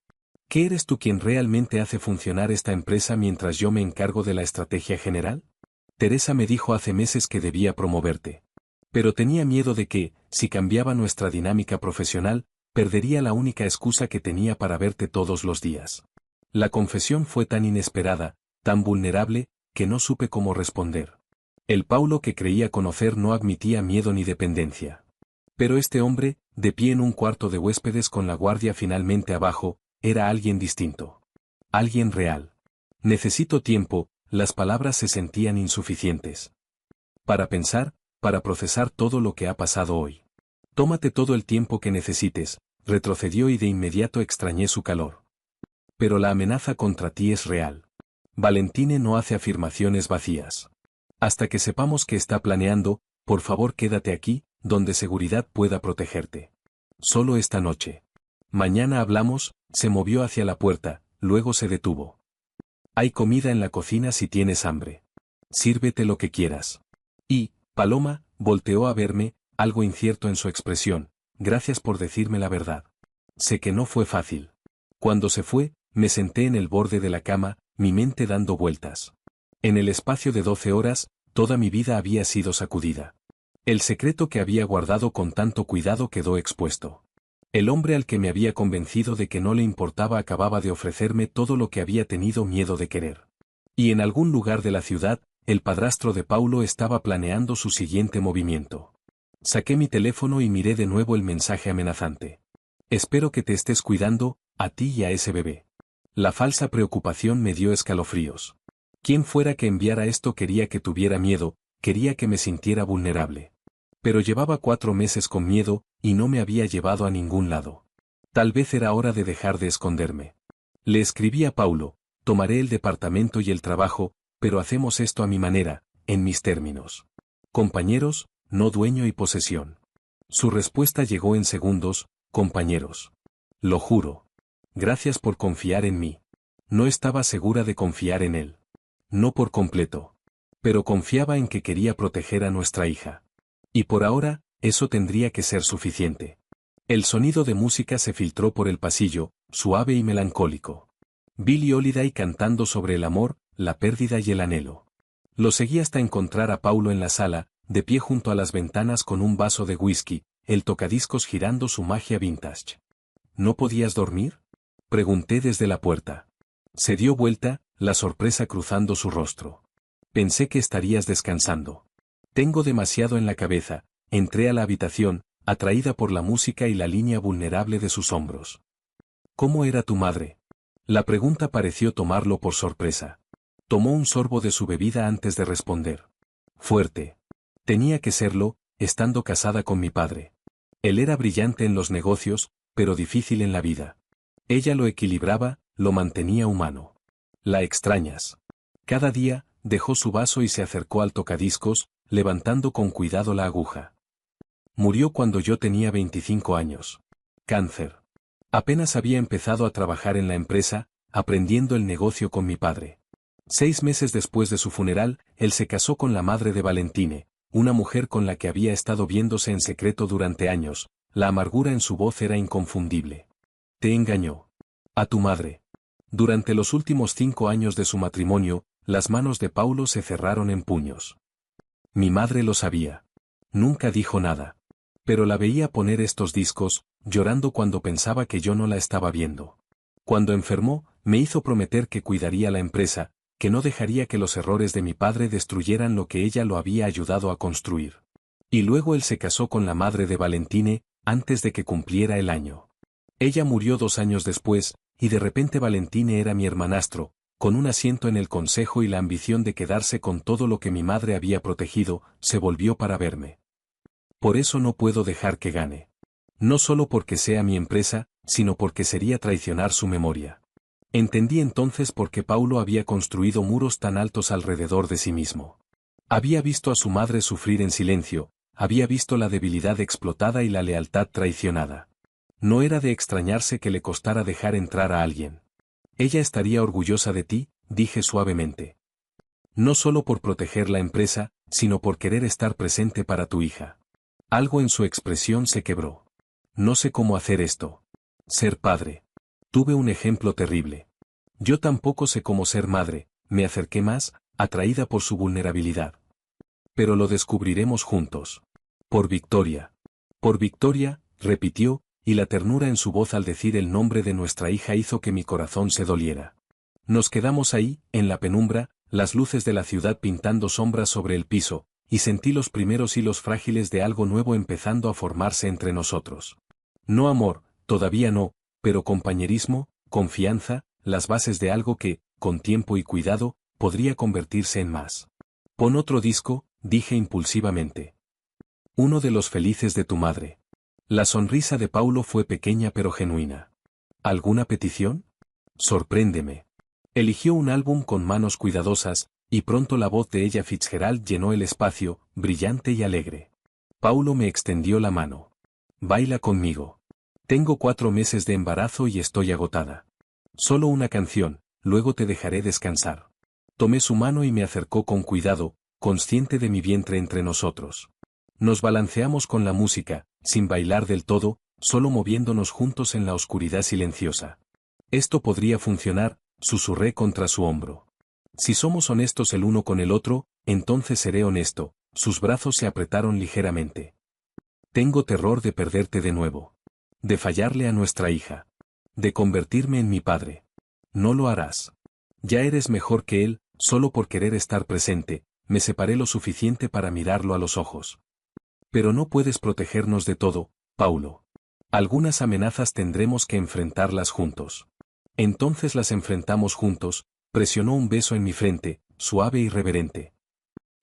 [SPEAKER 1] ¿Que eres tú quien realmente hace funcionar esta empresa mientras yo me encargo de la estrategia general? Teresa me dijo hace meses que debía promoverte. Pero tenía miedo de que, si cambiaba nuestra dinámica profesional, perdería la única excusa que tenía para verte todos los días. La confesión fue tan inesperada, tan vulnerable, que no supe cómo responder. El Paulo que creía conocer no admitía miedo ni dependencia. Pero este hombre, de pie en un cuarto de huéspedes con la guardia finalmente abajo, era alguien distinto. Alguien real. Necesito tiempo, las palabras se sentían insuficientes. Para pensar, para procesar todo lo que ha pasado hoy. Tómate todo el tiempo que necesites, retrocedió y de inmediato extrañé su calor. Pero la amenaza contra ti es real. Valentine no hace afirmaciones vacías. Hasta que sepamos qué está planeando, por favor quédate aquí, donde seguridad pueda protegerte. Solo esta noche. Mañana hablamos. Se movió hacia la puerta, luego se detuvo. Hay comida en la cocina si tienes hambre. Sírvete lo que quieras. Y, Paloma, volteó a verme, algo incierto en su expresión. Gracias por decirme la verdad. Sé que no fue fácil. Cuando se fue, me senté en el borde de la cama, mi mente dando vueltas. En el espacio de 12 horas, toda mi vida había sido sacudida. El secreto que había guardado con tanto cuidado quedó expuesto. El hombre al que me había convencido de que no le importaba acababa de ofrecerme todo lo que había tenido miedo de querer. Y en algún lugar de la ciudad, el padrastro de Paulo estaba planeando su siguiente movimiento. Saqué mi teléfono y miré de nuevo el mensaje amenazante. Espero que te estés cuidando, a ti y a ese bebé. La falsa preocupación me dio escalofríos. Quien fuera que enviara esto quería que tuviera miedo, quería que me sintiera vulnerable. Pero llevaba 4 meses con miedo, y no me había llevado a ningún lado. Tal vez era hora de dejar de esconderme. Le escribí a Paulo, tomaré el departamento y el trabajo, pero hacemos esto a mi manera, en mis términos. Compañeros, no dueño y posesión. Su respuesta llegó en segundos, compañeros. Lo juro. Gracias por confiar en mí. No estaba segura de confiar en él. No por completo. Pero confiaba en que quería proteger a nuestra hija. Y por ahora, eso tendría que ser suficiente. El sonido de música se filtró por el pasillo, suave y melancólico. Billie Holiday cantando sobre el amor, la pérdida y el anhelo. Lo seguí hasta encontrar a Paulo en la sala, de pie junto a las ventanas con un vaso de whisky, el tocadiscos girando su magia vintage. ¿No podías dormir?, pregunté desde la puerta. Se dio vuelta, la sorpresa cruzando su rostro. Pensé que estarías descansando. Tengo demasiado en la cabeza. Entré a la habitación, atraída por la música y la línea vulnerable de sus hombros. ¿Cómo era tu madre? La pregunta pareció tomarlo por sorpresa. Tomó un sorbo de su bebida antes de responder. Fuerte. Tenía que serlo, estando casada con mi padre. Él era brillante en los negocios, pero difícil en la vida. Ella lo equilibraba, lo mantenía humano. ¿La extrañas? Cada día, dejó su vaso y se acercó al tocadiscos, levantando con cuidado la aguja. Murió cuando yo tenía 25 años. Cáncer. Apenas había empezado a trabajar en la empresa, aprendiendo el negocio con mi padre. 6 meses después de su funeral, él se casó con la madre de Valentine, una mujer con la que había estado viéndose en secreto durante años. La amargura en su voz era inconfundible. Te engañó. A tu madre. Durante los últimos 5 años de su matrimonio, las manos de Paulo se cerraron en puños. Mi madre lo sabía. Nunca dijo nada. Pero la veía poner estos discos, llorando cuando pensaba que yo no la estaba viendo. Cuando enfermó, me hizo prometer que cuidaría la empresa, que no dejaría que los errores de mi padre destruyeran lo que ella lo había ayudado a construir. Y luego él se casó con la madre de Valentine, antes de que cumpliera el año. Ella murió 2 años después, y de repente Valentine era mi hermanastro, con un asiento en el consejo y la ambición de quedarse con todo lo que mi madre había protegido, se volvió para verme. Por eso no puedo dejar que gane. No solo porque sea mi empresa, sino porque sería traicionar su memoria. Entendí entonces por qué Paulo había construido muros tan altos alrededor de sí mismo. Había visto a su madre sufrir en silencio, había visto la debilidad explotada y la lealtad traicionada. No era de extrañarse que le costara dejar entrar a alguien. Ella estaría orgullosa de ti, dije suavemente. No solo por proteger la empresa, sino por querer estar presente para tu hija. Algo en su expresión se quebró. No sé cómo hacer esto. Ser padre. Tuve un ejemplo terrible. Yo tampoco sé cómo ser madre, me acerqué más, atraída por su vulnerabilidad. Pero lo descubriremos juntos. Por Victoria. Por Victoria, repitió, y la ternura en su voz al decir el nombre de nuestra hija hizo que mi corazón se doliera. Nos quedamos ahí, en la penumbra, las luces de la ciudad pintando sombras sobre el piso, y sentí los primeros hilos frágiles de algo nuevo empezando a formarse entre nosotros. No amor, todavía no, pero compañerismo, confianza, las bases de algo que, con tiempo y cuidado, podría convertirse en más. Pon otro disco, dije impulsivamente. Uno de los felices de tu madre. La sonrisa de Paulo fue pequeña pero genuina. ¿Alguna petición? Sorpréndeme. Eligió un álbum con manos cuidadosas, y pronto la voz de ella Fitzgerald llenó el espacio, brillante y alegre. Paulo me extendió la mano. Baila conmigo. Tengo 4 meses de embarazo y estoy agotada. Solo una canción, luego te dejaré descansar. Tomé su mano y me acercó con cuidado, consciente de mi vientre entre nosotros. Nos balanceamos con la música, sin bailar del todo, solo moviéndonos juntos en la oscuridad silenciosa. Esto podría funcionar, susurré contra su hombro. Si somos honestos el uno con el otro, entonces seré honesto. Sus brazos se apretaron ligeramente. Tengo terror de perderte de nuevo. De fallarle a nuestra hija. De convertirme en mi padre. No lo harás. Ya eres mejor que él, solo por querer estar presente, me separé lo suficiente para mirarlo a los ojos. Pero no puedes protegernos de todo, Paulo. Algunas amenazas tendremos que enfrentarlas juntos. Entonces las enfrentamos juntos, presionó un beso en mi frente, suave y reverente.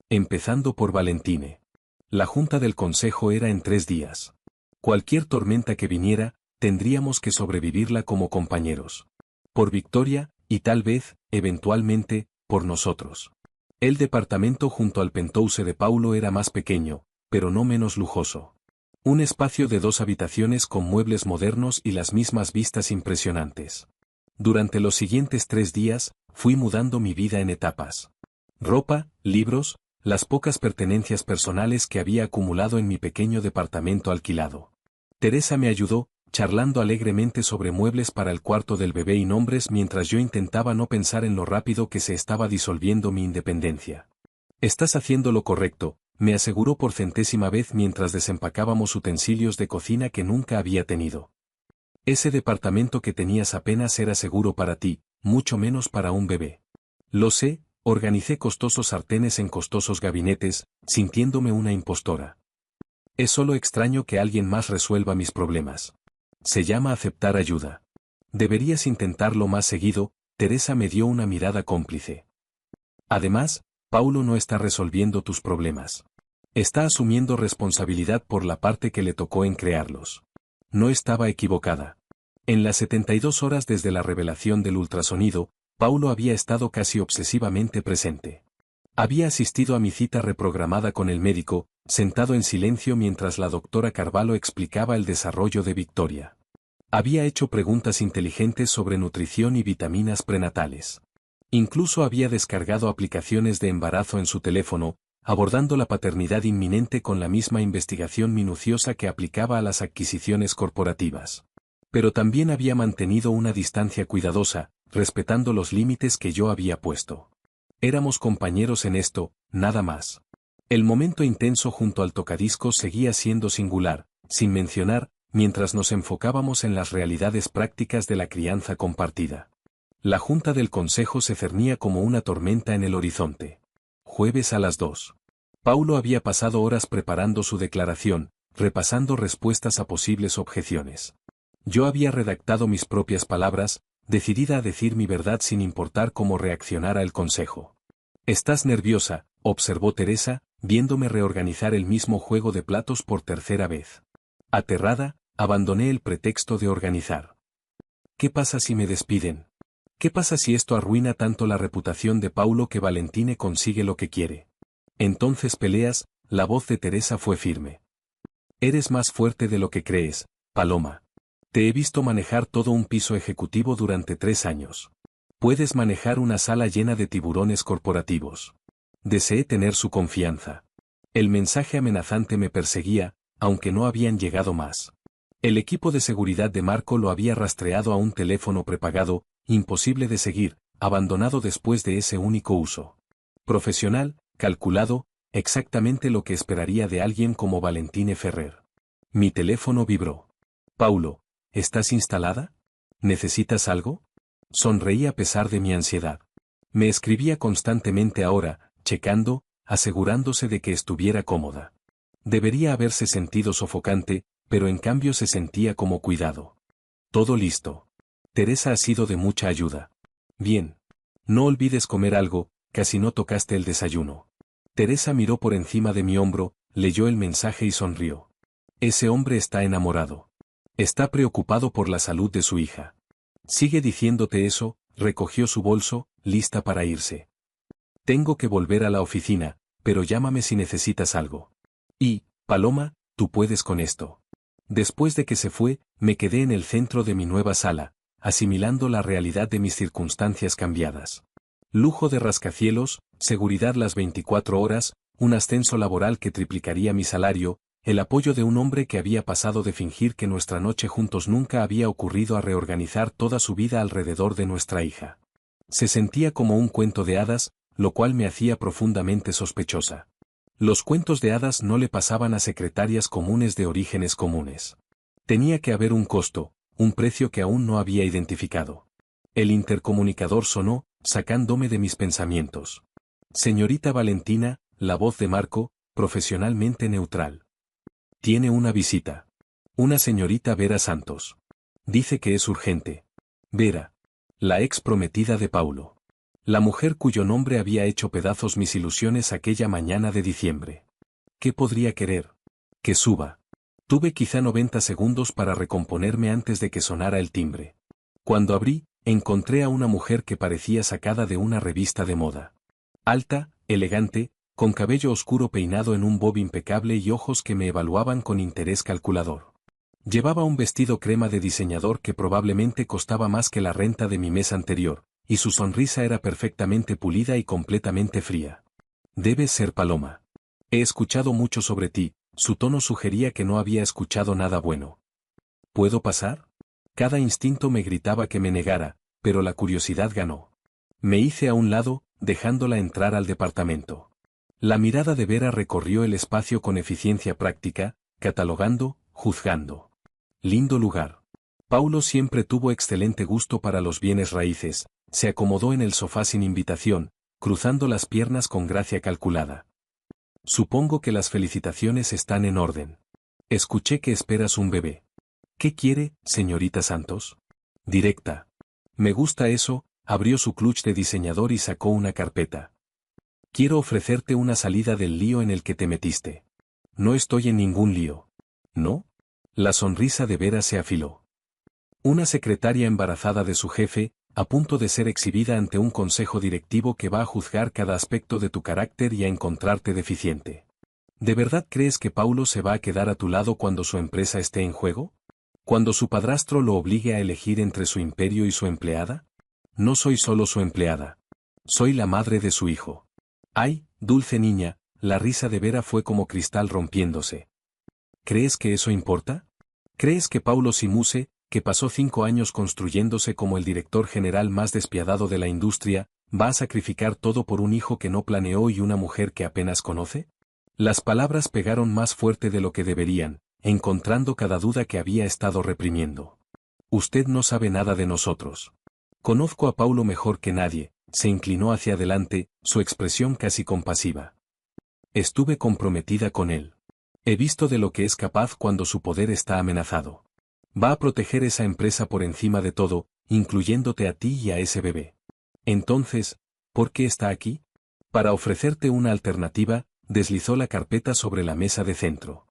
[SPEAKER 1] Empezando por Valentine. La junta del consejo era en 3 días. Cualquier tormenta que viniera, tendríamos que sobrevivirla como compañeros. Por Victoria, y tal vez, eventualmente, por nosotros. El departamento junto al penthouse de Paulo era más pequeño, pero no menos lujoso. Un espacio de 2 habitaciones con muebles modernos y las mismas vistas impresionantes. Durante los siguientes 3 días, fui mudando mi vida en etapas. Ropa, libros, las pocas pertenencias personales que había acumulado en mi pequeño departamento alquilado. Teresa me ayudó, charlando alegremente sobre muebles para el cuarto del bebé y nombres mientras yo intentaba no pensar en lo rápido que se estaba disolviendo mi independencia. Estás haciendo lo correcto, me aseguró por centésima vez mientras desempacábamos utensilios de cocina que nunca había tenido. Ese departamento que tenías apenas era seguro para ti, mucho menos para un bebé. Lo sé, organicé costosos sartenes en costosos gabinetes, sintiéndome una impostora. Es solo extraño que alguien más resuelva mis problemas. Se llama aceptar ayuda. Deberías intentarlo más seguido, Teresa me dio una mirada cómplice. Además, Paulo no está resolviendo tus problemas. Está asumiendo responsabilidad por la parte que le tocó en crearlos. No estaba equivocada. En las 72 horas desde la revelación del ultrasonido, Paulo había estado casi obsesivamente presente. Había asistido a mi cita reprogramada con el médico, sentado en silencio mientras la doctora Carvalho explicaba el desarrollo de Victoria. Había hecho preguntas inteligentes sobre nutrición y vitaminas prenatales. Incluso había descargado aplicaciones de embarazo en su teléfono, abordando la paternidad inminente con la misma investigación minuciosa que aplicaba a las adquisiciones corporativas. Pero también había mantenido una distancia cuidadosa, respetando los límites que yo había puesto. Éramos compañeros en esto, nada más. El momento intenso junto al tocadiscos seguía siendo singular, sin mencionar, mientras nos enfocábamos en las realidades prácticas de la crianza compartida. La junta del consejo se cernía como una tormenta en el horizonte. Jueves a las 2. Paulo había pasado horas preparando su declaración, repasando respuestas a posibles objeciones. Yo había redactado mis propias palabras, decidida a decir mi verdad sin importar cómo reaccionara el consejo. «Estás nerviosa», observó Teresa, viéndome reorganizar el mismo juego de platos por tercera vez. Aterrada, abandoné el pretexto de organizar. ¿Qué pasa si me despiden? ¿Qué pasa si esto arruina tanto la reputación de Paulo que Valentine consigue lo que quiere? Entonces peleas, la voz de Teresa fue firme. Eres más fuerte de lo que crees, Paloma. Te he visto manejar todo un piso ejecutivo durante 3 años. Puedes manejar una sala llena de tiburones corporativos. Deseé tener su confianza. El mensaje amenazante me perseguía, aunque no habían llegado más. El equipo de seguridad de Marco lo había rastreado a un teléfono prepagado, imposible de seguir, abandonado después de ese único uso. Profesional, calculado, exactamente lo que esperaría de alguien como Valentine Ferrer. Mi teléfono vibró. Paulo, ¿estás instalada? ¿Necesitas algo? Sonreí a pesar de mi ansiedad. Me escribía constantemente ahora, checando, asegurándose de que estuviera cómoda. Debería haberse sentido sofocante, pero en cambio se sentía como cuidado. Todo listo. Teresa ha sido de mucha ayuda. Bien. No olvides comer algo, casi no tocaste el desayuno. Teresa miró por encima de mi hombro, leyó el mensaje y sonrió. Ese hombre está enamorado. Está preocupado por la salud de su hija. Sigue diciéndote eso, recogió su bolso, lista para irse. Tengo que volver a la oficina, pero llámame si necesitas algo. Y, Paloma, tú puedes con esto. Después de que se fue, me quedé en el centro de mi nueva sala, asimilando la realidad de mis circunstancias cambiadas. Lujo de rascacielos, seguridad las 24 horas, un ascenso laboral que triplicaría mi salario, el apoyo de un hombre que había pasado de fingir que nuestra noche juntos nunca había ocurrido a reorganizar toda su vida alrededor de nuestra hija. Se sentía como un cuento de hadas, lo cual me hacía profundamente sospechosa. Los cuentos de hadas no le pasaban a secretarias comunes de orígenes comunes. Tenía que haber un costo, un precio que aún no había identificado. El intercomunicador sonó, sacándome de mis pensamientos. Señorita Valentina, la voz de Marco, profesionalmente neutral. Tiene una visita. Una señorita Vera Santos. Dice que es urgente. Vera. La ex prometida de Paulo. La mujer cuyo nombre había hecho pedazos mis ilusiones aquella mañana de diciembre. ¿Qué podría querer? Que suba. Tuve quizá 90 segundos para recomponerme antes de que sonara el timbre. Cuando abrí, encontré a una mujer que parecía sacada de una revista de moda. Alta, elegante, con cabello oscuro peinado en un bob impecable y ojos que me evaluaban con interés calculador. Llevaba un vestido crema de diseñador que probablemente costaba más que la renta de mi mes anterior, y su sonrisa era perfectamente pulida y completamente fría. Debes ser Paloma. He escuchado mucho sobre ti. Su tono sugería que no había escuchado nada bueno. ¿Puedo pasar? Cada instinto me gritaba que me negara, pero la curiosidad ganó. Me hice a un lado, dejándola entrar al departamento. La mirada de Vera recorrió el espacio con eficiencia práctica, catalogando, juzgando. Lindo lugar. Paulo siempre tuvo excelente gusto para los bienes raíces, se acomodó en el sofá sin invitación, cruzando las piernas con gracia calculada. Supongo que las felicitaciones están en orden. Escuché que esperas un bebé. ¿Qué quiere, señorita Santos? Directa. Me gusta eso, abrió su clutch de diseñador y sacó una carpeta. Quiero ofrecerte una salida del lío en el que te metiste. No estoy en ningún lío. ¿No? La sonrisa de Vera se afiló. Una secretaria embarazada de su jefe, a punto de ser exhibida ante un consejo directivo que va a juzgar cada aspecto de tu carácter y a encontrarte deficiente. ¿De verdad crees que Paulo se va a quedar a tu lado cuando su empresa esté en juego? ¿Cuando su padrastro lo obligue a elegir entre su imperio y su empleada? No soy solo su empleada. Soy la madre de su hijo. ¡Ay, dulce niña! La risa de Vera fue como cristal rompiéndose. ¿Crees que eso importa? ¿Crees que Paulo Simuse, que pasó 5 años construyéndose como el director general más despiadado de la industria, va a sacrificar todo por un hijo que no planeó y una mujer que apenas conoce? Las palabras pegaron más fuerte de lo que deberían, encontrando cada duda que había estado reprimiendo. Usted no sabe nada de nosotros. Conozco a Paulo mejor que nadie, se inclinó hacia adelante, su expresión casi compasiva. Estuve comprometida con él. He visto de lo que es capaz cuando su poder está amenazado. Va a proteger esa empresa por encima de todo, incluyéndote a ti y a ese bebé. Entonces, ¿por qué está aquí? Para ofrecerte una alternativa, deslizó la carpeta sobre la mesa de centro.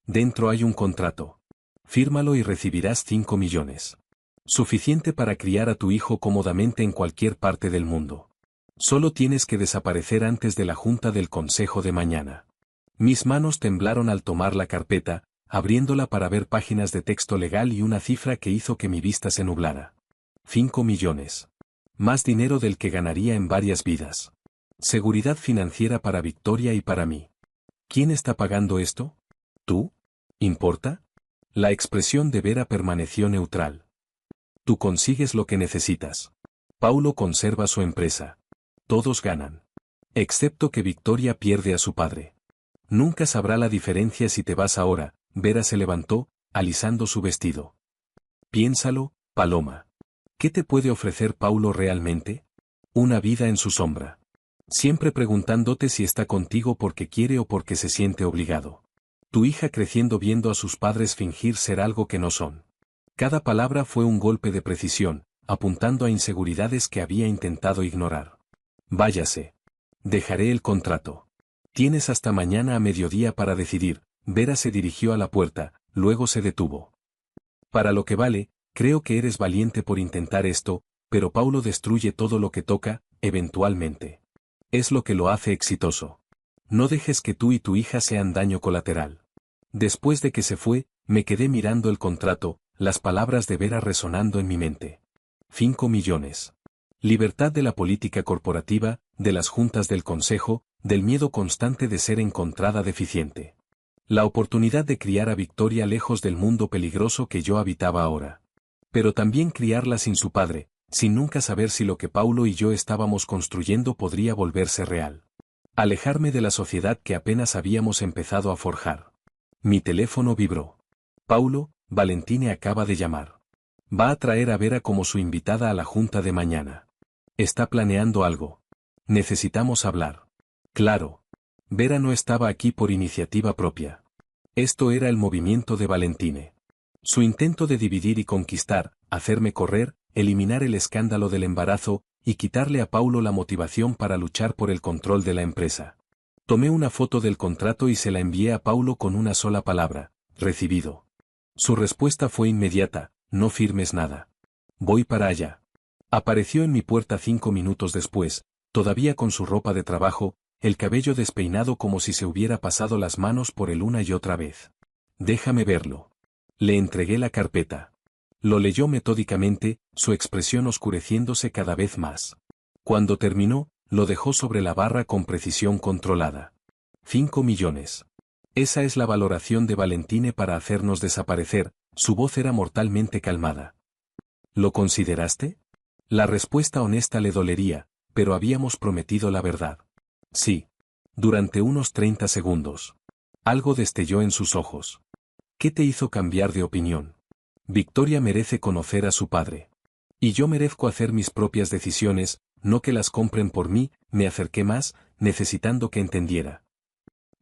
[SPEAKER 1] Dentro hay un contrato. Fírmalo y recibirás 5 millones. Suficiente para criar a tu hijo cómodamente en cualquier parte del mundo. Solo tienes que desaparecer antes de la junta del consejo de mañana. Mis manos temblaron al tomar la carpeta, abriéndola para ver páginas de texto legal y una cifra que hizo que mi vista se nublara. 5 millones. Más dinero del que ganaría en varias vidas. Seguridad financiera para Victoria y para mí. ¿Quién está pagando esto? ¿Tú? ¿Importa? La expresión de Vera permaneció neutral. Tú consigues lo que necesitas. Paulo conserva su empresa. Todos ganan. Excepto que Victoria pierde a su padre. Nunca sabrá la diferencia si te vas ahora. Vera se levantó, alisando su vestido. Piénsalo, Paloma. ¿Qué te puede ofrecer Paulo realmente? Una vida en su sombra. Siempre preguntándote si está contigo porque quiere o porque se siente obligado. Tu hija creciendo viendo a sus padres fingir ser algo que no son. Cada palabra fue un golpe de precisión, apuntando a inseguridades que había intentado ignorar. Váyase. Dejaré el contrato. Tienes hasta mañana a mediodía para decidir. Vera se dirigió a la puerta, luego se detuvo. Para lo que vale, creo que eres valiente por intentar esto, pero Paulo destruye todo lo que toca, eventualmente. Es lo que lo hace exitoso. No dejes que tú y tu hija sean daño colateral. Después de que se fue, me quedé mirando el contrato, las palabras de Vera resonando en mi mente. 5 millones. Libertad de la política corporativa, de las juntas del consejo, del miedo constante de ser encontrada deficiente. La oportunidad de criar a Victoria lejos del mundo peligroso que yo habitaba ahora. Pero también criarla sin su padre, sin nunca saber si lo que Paulo y yo estábamos construyendo podría volverse real. Alejarme de la sociedad que apenas habíamos empezado a forjar. Mi teléfono vibró. Paulo, Valentine acaba de llamar. Va a traer a Vera como su invitada a la junta de mañana. Está planeando algo. Necesitamos hablar. Claro. Vera no estaba aquí por iniciativa propia. Esto era el movimiento de Valentine. Su intento de dividir y conquistar, hacerme correr, eliminar el escándalo del embarazo, y quitarle a Paulo la motivación para luchar por el control de la empresa. Tomé una foto del contrato y se la envié a Paulo con una sola palabra: recibido. Su respuesta fue inmediata: no firmes nada. Voy para allá. Apareció en mi puerta 5 minutos después, todavía con su ropa de trabajo, el cabello despeinado como si se hubiera pasado las manos por él una y otra vez. Déjame verlo. Le entregué la carpeta. Lo leyó metódicamente, su expresión oscureciéndose cada vez más. Cuando terminó, lo dejó sobre la barra con precisión controlada. 5 millones. Esa es la valoración de Valentine para hacernos desaparecer. Su voz era mortalmente calmada. ¿Lo consideraste? La respuesta honesta le dolería, pero habíamos prometido la verdad. Sí. Durante unos 30 segundos. Algo destelló en sus ojos. ¿Qué te hizo cambiar de opinión? Victoria merece conocer a su padre. Y yo merezco hacer mis propias decisiones, no que las compren por mí. Me acerqué más, necesitando que entendiera.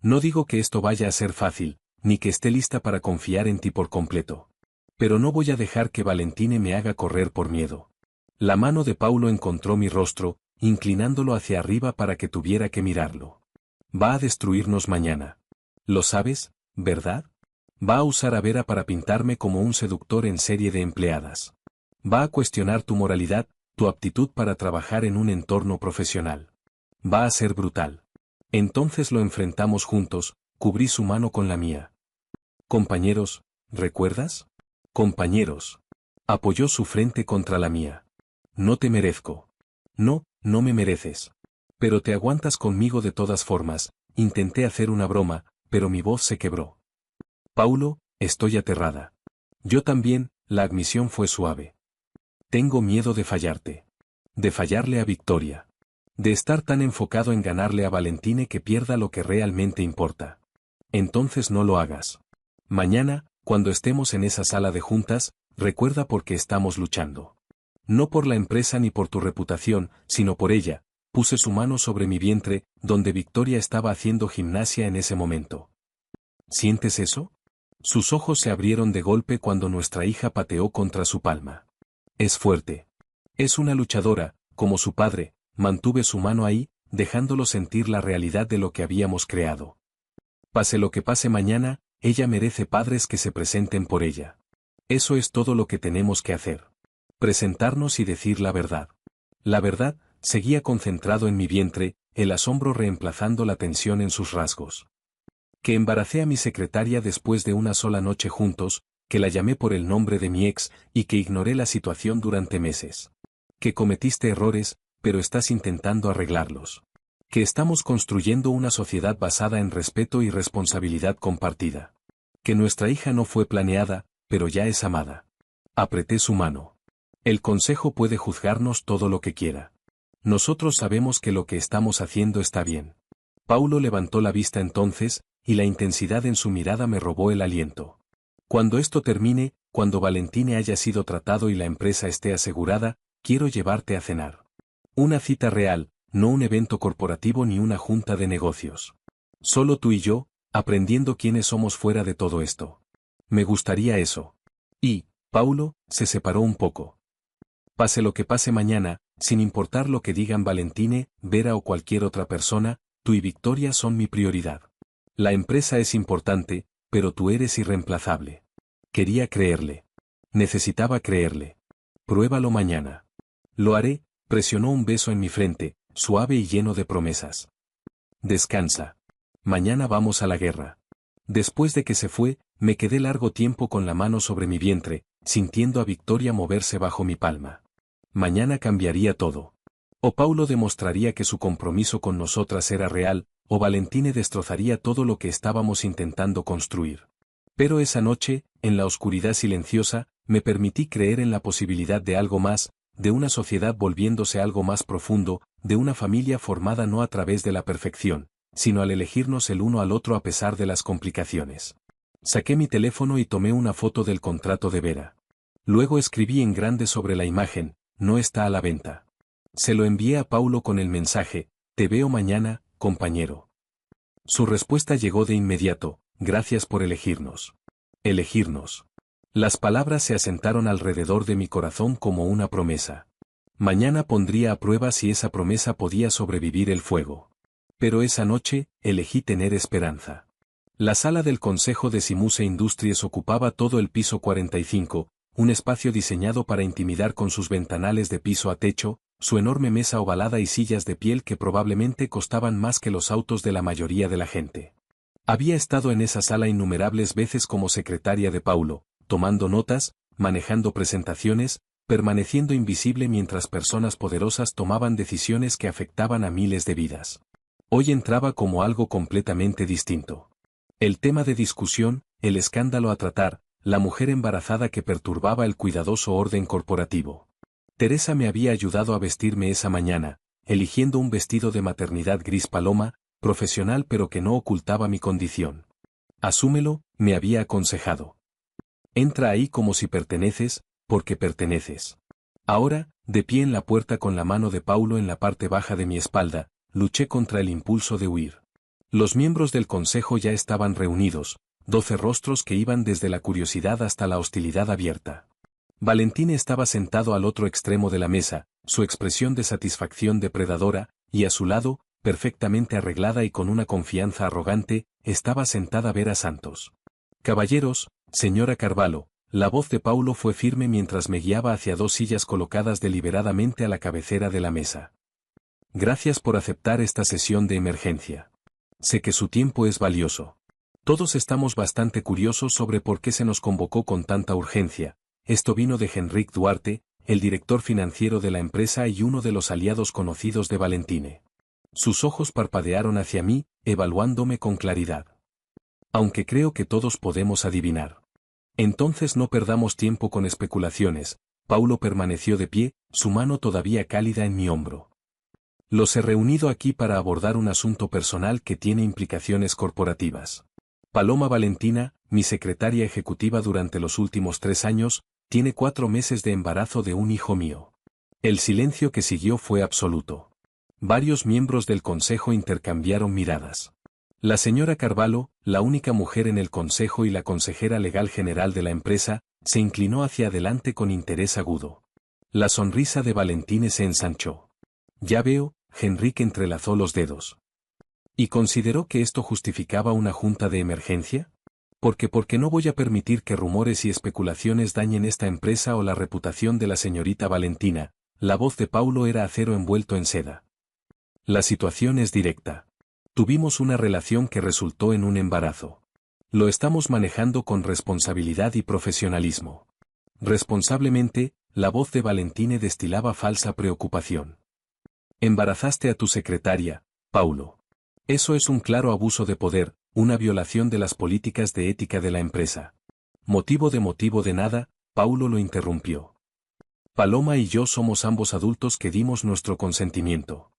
[SPEAKER 1] No digo que esto vaya a ser fácil, ni que esté lista para confiar en ti por completo. Pero no voy a dejar que Valentine me haga correr por miedo. La mano de Paulo encontró mi rostro, inclinándolo hacia arriba para que tuviera que mirarlo. Va a destruirnos mañana. ¿Lo sabes, verdad? Va a usar a Vera para pintarme como un seductor en serie de empleadas. Va a cuestionar tu moralidad, tu aptitud para trabajar en un entorno profesional. Va a ser brutal. Entonces lo enfrentamos juntos, cubrí su mano con la mía. Compañeros, ¿recuerdas? Compañeros. Apoyó su frente contra la mía. No te merezco. No, no me mereces. Pero te aguantas conmigo de todas formas. Intenté hacer una broma, pero mi voz se quebró. Paulo, estoy aterrada. Yo también. La admisión fue suave. Tengo miedo de fallarte. De fallarle a Victoria. De estar tan enfocado en ganarle a Valentine que pierda lo que realmente importa. Entonces no lo hagas. Mañana, cuando estemos en esa sala de juntas, recuerda por qué estamos luchando. No por la empresa ni por tu reputación, sino por ella. Puse su mano sobre mi vientre, donde Victoria estaba haciendo gimnasia en ese momento. ¿Sientes eso? Sus ojos se abrieron de golpe cuando nuestra hija pateó contra su palma. Es fuerte. Es una luchadora, como su padre. Mantuve su mano ahí, dejándolo sentir la realidad de lo que habíamos creado. Pase lo que pase mañana, ella merece padres que se presenten por ella. Eso es todo lo que tenemos que hacer. Presentarnos y decir la verdad. La verdad, seguía concentrado en mi vientre, el asombro reemplazando la tensión en sus rasgos. Que embaracé a mi secretaria después de una sola noche juntos, que la llamé por el nombre de mi ex, y que ignoré la situación durante meses. Que cometiste errores, pero estás intentando arreglarlos. Que estamos construyendo una sociedad basada en respeto y responsabilidad compartida. Que nuestra hija no fue planeada, pero ya es amada. Apreté su mano. El consejo puede juzgarnos todo lo que quiera. Nosotros sabemos que lo que estamos haciendo está bien. Paulo levantó la vista entonces, y la intensidad en su mirada me robó el aliento. Cuando esto termine, cuando Valentine haya sido tratado y la empresa esté asegurada, quiero llevarte a cenar. Una cita real, no un evento corporativo ni una junta de negocios. Solo tú y yo, aprendiendo quiénes somos fuera de todo esto. Me gustaría eso. Y, Paulo, se separó un poco. Pase lo que pase mañana, sin importar lo que digan Valentine, Vera o cualquier otra persona, tú y Victoria son mi prioridad. La empresa es importante, pero tú eres irreemplazable. Quería creerle. Necesitaba creerle. Pruébalo mañana. Lo haré. Presionó un beso en mi frente, suave y lleno de promesas. Descansa. Mañana vamos a la guerra. Después de que se fue, me quedé largo tiempo con la mano sobre mi vientre, sintiendo a Victoria moverse bajo mi palma. Mañana cambiaría todo. O Paulo demostraría que su compromiso con nosotras era real, o Valentine destrozaría todo lo que estábamos intentando construir. Pero esa noche, en la oscuridad silenciosa, me permití creer en la posibilidad de algo más, de una sociedad volviéndose algo más profundo, de una familia formada no a través de la perfección, sino al elegirnos el uno al otro a pesar de las complicaciones. Saqué mi teléfono y tomé una foto del contrato de Vera. Luego escribí en grande sobre la imagen, no está a la venta. Se lo envié a Paulo con el mensaje, te veo mañana, compañero. Su respuesta llegó de inmediato, gracias por elegirnos. Elegirnos. Las palabras se asentaron alrededor de mi corazón como una promesa. Mañana pondría a prueba si esa promesa podía sobrevivir el fuego. Pero esa noche, elegí tener esperanza. La sala del Consejo de Simuse Industries ocupaba todo el piso 45, un espacio diseñado para intimidar con sus ventanales de piso a techo, su enorme mesa ovalada y sillas de piel que probablemente costaban más que los autos de la mayoría de la gente. Había estado en esa sala innumerables veces como secretaria de Paulo, tomando notas, manejando presentaciones, permaneciendo invisible mientras personas poderosas tomaban decisiones que afectaban a miles de vidas. Hoy entraba como algo completamente distinto. El tema de discusión, el escándalo a tratar, la mujer embarazada que perturbaba el cuidadoso orden corporativo. Teresa me había ayudado a vestirme esa mañana, eligiendo un vestido de maternidad gris paloma, profesional pero que no ocultaba mi condición. Asúmelo, me había aconsejado. Entra ahí como si perteneces, porque perteneces. Ahora, de pie en la puerta con la mano de Paulo en la parte baja de mi espalda, luché contra el impulso de huir. Los miembros del consejo ya estaban reunidos, 12 rostros que iban desde la curiosidad hasta la hostilidad abierta. Valentín estaba sentado al otro extremo de la mesa, su expresión de satisfacción depredadora, y a su lado, perfectamente arreglada y con una confianza arrogante, estaba sentada Vera Santos. Caballeros, señora Carvalho, la voz de Paulo fue firme mientras me guiaba hacia 2 sillas colocadas deliberadamente a la cabecera de la mesa. Gracias por aceptar esta sesión de emergencia. Sé que su tiempo es valioso. Todos estamos bastante curiosos sobre por qué se nos convocó con tanta urgencia. Esto vino de Henrik Duarte, el director financiero de la empresa y uno de los aliados conocidos de Valentine. Sus ojos parpadearon hacia mí, evaluándome con claridad. Aunque creo que todos podemos adivinar. Entonces no perdamos tiempo con especulaciones. Paulo permaneció de pie, su mano todavía cálida en mi hombro. Los he reunido aquí para abordar un asunto personal que tiene implicaciones corporativas. Paloma Valentina, mi secretaria ejecutiva durante los últimos 3 años, tiene 4 meses de embarazo de un hijo mío. El silencio que siguió fue absoluto. Varios miembros del consejo intercambiaron miradas. La señora Carvalho, la única mujer en el consejo y la consejera legal general de la empresa, se inclinó hacia adelante con interés agudo. La sonrisa de Valentine se ensanchó. Ya veo, Henrik entrelazó los dedos. ¿Y consideró que esto justificaba una junta de emergencia? Porque no voy a permitir que rumores y especulaciones dañen esta empresa o la reputación de la señorita Valentina. La voz de Paulo era acero envuelto en seda. La situación es directa. Tuvimos una relación que resultó en un embarazo. Lo estamos manejando con responsabilidad y profesionalismo. Responsablemente, la voz de Valentine destilaba falsa preocupación. Embarazaste a tu secretaria, Paulo. Eso es un claro abuso de poder, una violación de las políticas de ética de la empresa. Motivo de nada, Paulo lo interrumpió. Paloma y yo somos ambos adultos que dimos nuestro consentimiento.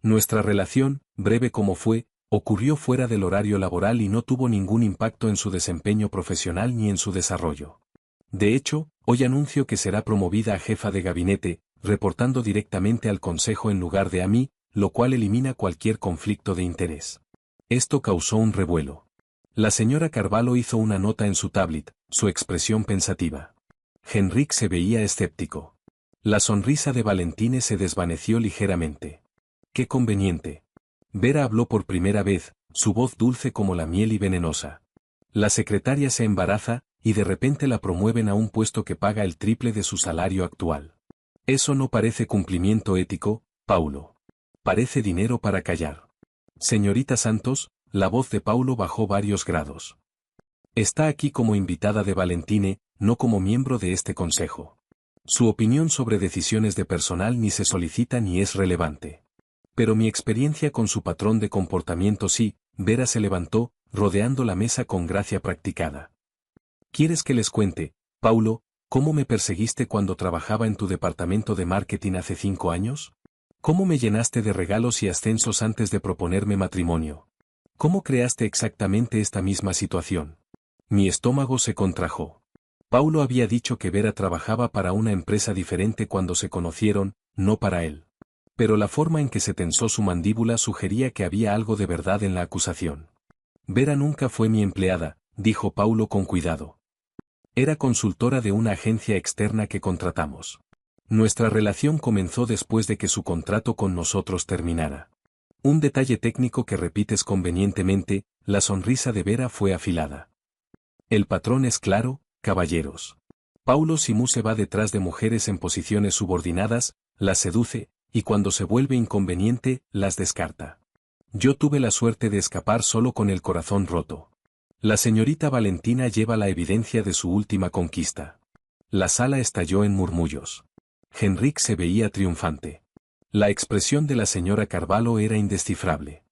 [SPEAKER 1] Nuestra relación, breve como fue, ocurrió fuera del horario laboral y no tuvo ningún impacto en su desempeño profesional ni en su desarrollo. De hecho, hoy anuncio que será promovida a jefa de gabinete, reportando directamente al consejo en lugar de a mí, lo cual elimina cualquier conflicto de interés. Esto causó un revuelo. La señora Carvalho hizo una nota en su tablet, su expresión pensativa. Henrik se veía escéptico. La sonrisa de Valentine se desvaneció ligeramente. ¡Qué conveniente! Vera habló por primera vez, su voz dulce como la miel y venenosa. La secretaria se embaraza, y de repente la promueven a un puesto que paga el triple de su salario actual. Eso no parece cumplimiento ético, Paulo. Parece dinero para callar. Señorita Santos, la voz de Paulo bajó varios grados. Está aquí como invitada de Valentine, no como miembro de este consejo. Su opinión sobre decisiones de personal ni se solicita ni es relevante. Pero mi experiencia con su patrón de comportamiento sí. Vera se levantó, rodeando la mesa con gracia practicada. ¿Quieres que les cuente, Paulo, cómo me perseguiste cuando trabajaba en tu departamento de marketing hace 5 años? ¿Cómo me llenaste de regalos y ascensos antes de proponerme matrimonio? ¿Cómo creaste exactamente esta misma situación? Mi estómago se contrajo. Paulo había dicho que Vera trabajaba para una empresa diferente cuando se conocieron, no para él. Pero la forma en que se tensó su mandíbula sugería que había algo de verdad en la acusación. Vera nunca fue mi empleada, dijo Paulo con cuidado. Era consultora de una agencia externa que contratamos. Nuestra relación comenzó después de que su contrato con nosotros terminara. Un detalle técnico que repites convenientemente, la sonrisa de Vera fue afilada. El patrón es claro, caballeros. Paulo Simú se va detrás de mujeres en posiciones subordinadas, las seduce, y cuando se vuelve inconveniente, las descarta. Yo tuve la suerte de escapar solo con el corazón roto. La señorita Valentina lleva la evidencia de su última conquista. La sala estalló en murmullos. Henrik se veía triunfante. La expresión de la señora Carvalho era indescifrable.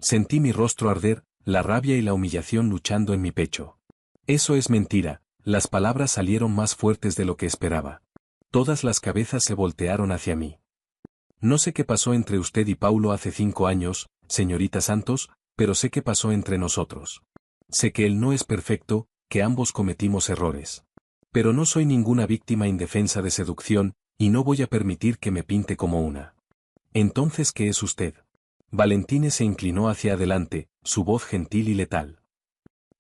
[SPEAKER 1] Sentí mi rostro arder, la rabia y la humillación luchando en mi pecho. Eso es mentira, las palabras salieron más fuertes de lo que esperaba. Todas las cabezas se voltearon hacia mí. No sé qué pasó entre usted y Paulo hace 5 años, señorita Santos, pero sé qué pasó entre nosotros. Sé que él no es perfecto, que ambos cometimos errores. Pero no soy ninguna víctima indefensa de seducción, y no voy a permitir que me pinte como una. Entonces, ¿qué es usted? Valentine se inclinó hacia adelante, su voz gentil y letal.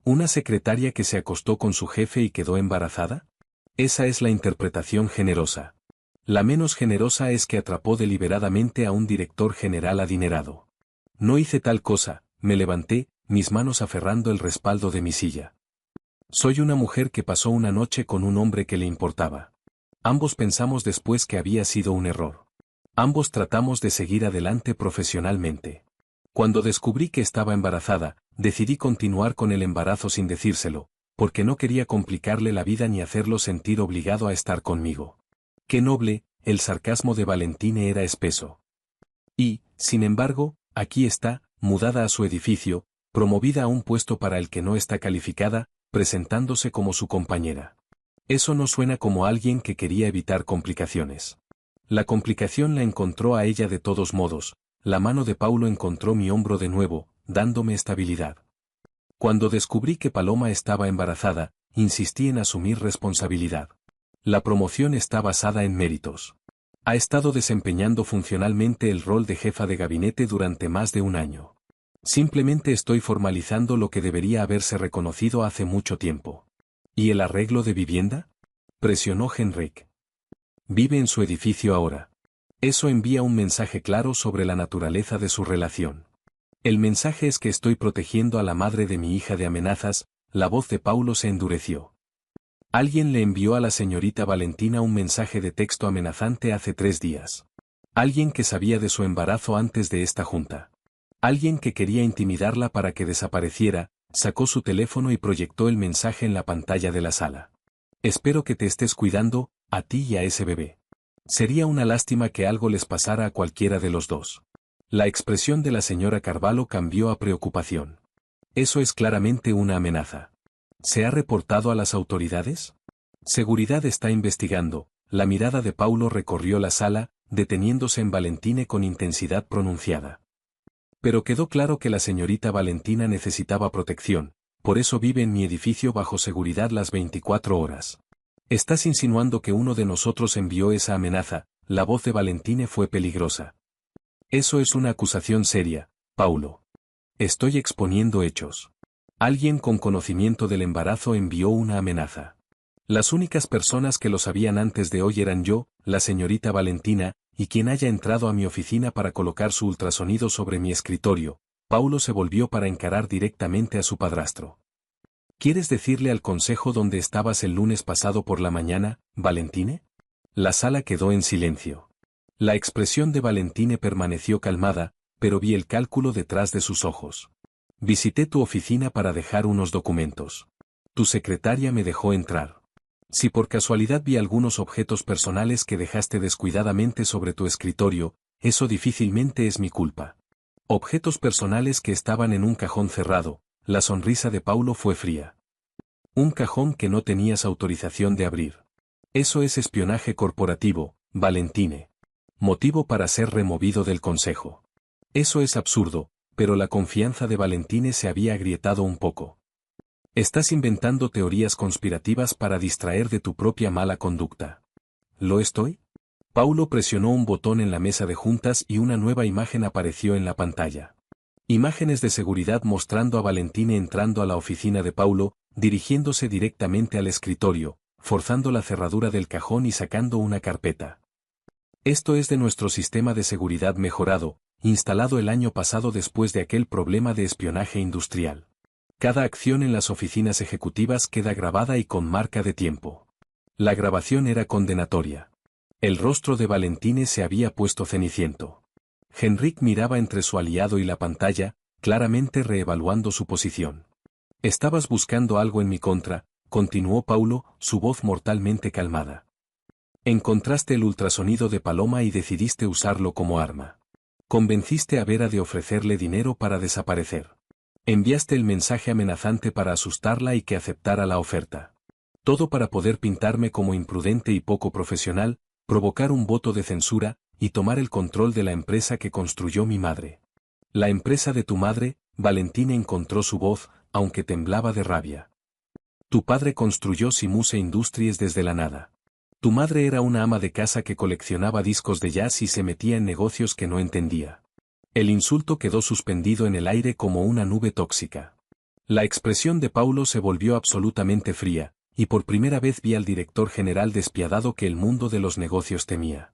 [SPEAKER 1] ¿Una secretaria que se acostó con su jefe y quedó embarazada? Esa es la interpretación generosa. La menos generosa es que atrapó deliberadamente a un director general adinerado. No hice tal cosa, me levanté, mis manos aferrando el respaldo de mi silla. Soy una mujer que pasó una noche con un hombre que le importaba. Ambos pensamos después que había sido un error. Ambos tratamos de seguir adelante profesionalmente. Cuando descubrí que estaba embarazada, decidí continuar con el embarazo sin decírselo, porque no quería complicarle la vida ni hacerlo sentir obligado a estar conmigo. Qué noble, el sarcasmo de Valentine era espeso. Y, sin embargo, aquí está, mudada a su edificio, promovida a un puesto para el que no está calificada, presentándose como su compañera. Eso no suena como alguien que quería evitar complicaciones. La complicación la encontró a ella de todos modos, la mano de Paulo encontró mi hombro de nuevo, dándome estabilidad. Cuando descubrí que Paloma estaba embarazada, insistí en asumir responsabilidad. La promoción está basada en méritos. Ha estado desempeñando funcionalmente el rol de jefa de gabinete durante más de un año. Simplemente estoy formalizando lo que debería haberse reconocido hace mucho tiempo. ¿Y el arreglo de vivienda? Presionó Henrik. Vive en su edificio ahora. Eso envía un mensaje claro sobre la naturaleza de su relación. El mensaje es que estoy protegiendo a la madre de mi hija de amenazas. La voz de Paulo se endureció. Alguien le envió a la señorita Valentina un mensaje de texto amenazante hace 3 días. Alguien que sabía de su embarazo antes de esta junta. Alguien que quería intimidarla para que desapareciera, sacó su teléfono y proyectó el mensaje en la pantalla de la sala. Espero que te estés cuidando, a ti y a ese bebé. Sería una lástima que algo les pasara a cualquiera de los dos. La expresión de la señora Carvalho cambió a preocupación. Eso es claramente una amenaza. ¿Se ha reportado a las autoridades? Seguridad está investigando. La mirada de Paulo recorrió la sala, deteniéndose en Valentine con intensidad pronunciada. Pero quedó claro que la señorita Valentina necesitaba protección, por eso vive en mi edificio bajo seguridad las 24 horas. ¿Estás insinuando que uno de nosotros envió esa amenaza? La voz de Valentine fue peligrosa. Eso es una acusación seria, Paulo. Estoy exponiendo hechos. Alguien con conocimiento del embarazo envió una amenaza. Las únicas personas que lo sabían antes de hoy eran yo, la señorita Valentina, y quien haya entrado a mi oficina para colocar su ultrasonido sobre mi escritorio. Paulo se volvió para encarar directamente a su padrastro. ¿Quieres decirle al consejo dónde estabas el lunes pasado por la mañana, Valentine? La sala quedó en silencio. La expresión de Valentine permaneció calmada, pero vi el cálculo detrás de sus ojos. Visité tu oficina para dejar unos documentos. Tu secretaria me dejó entrar. Si por casualidad vi algunos objetos personales que dejaste descuidadamente sobre tu escritorio, eso difícilmente es mi culpa. Objetos personales que estaban en un cajón cerrado. La sonrisa de Paulo fue fría. Un cajón que no tenías autorización de abrir. Eso es espionaje corporativo, Valentine. Motivo para ser removido del consejo. Eso es absurdo, pero la confianza de Valentine se había agrietado un poco. Estás inventando teorías conspirativas para distraer de tu propia mala conducta. ¿Lo estoy? Paulo presionó un botón en la mesa de juntas y una nueva imagen apareció en la pantalla. Imágenes de seguridad mostrando a Valentine entrando a la oficina de Paulo, dirigiéndose directamente al escritorio, forzando la cerradura del cajón y sacando una carpeta. Esto es de nuestro sistema de seguridad mejorado, instalado el año pasado después de aquel problema de espionaje industrial. Cada acción en las oficinas ejecutivas queda grabada y con marca de tiempo. La grabación era condenatoria. El rostro de Valentine se había puesto ceniciento. Henrik miraba entre su aliado y la pantalla, claramente reevaluando su posición. Estabas buscando algo en mi contra, continuó Paulo, su voz mortalmente calmada. Encontraste el ultrasonido de Paloma y decidiste usarlo como arma. Convenciste a Vera de ofrecerle dinero para desaparecer. Enviaste el mensaje amenazante para asustarla y que aceptara la oferta. Todo para poder pintarme como imprudente y poco profesional, provocar un voto de censura, y tomar el control de la empresa que construyó mi madre. La empresa de tu madre, Valentina encontró su voz, aunque temblaba de rabia. Tu padre construyó Simuse Industries desde la nada. Tu madre era una ama de casa que coleccionaba discos de jazz y se metía en negocios que no entendía. El insulto quedó suspendido en el aire como una nube tóxica. La expresión de Paulo se volvió absolutamente fría, y por primera vez vi al director general despiadado que el mundo de los negocios temía.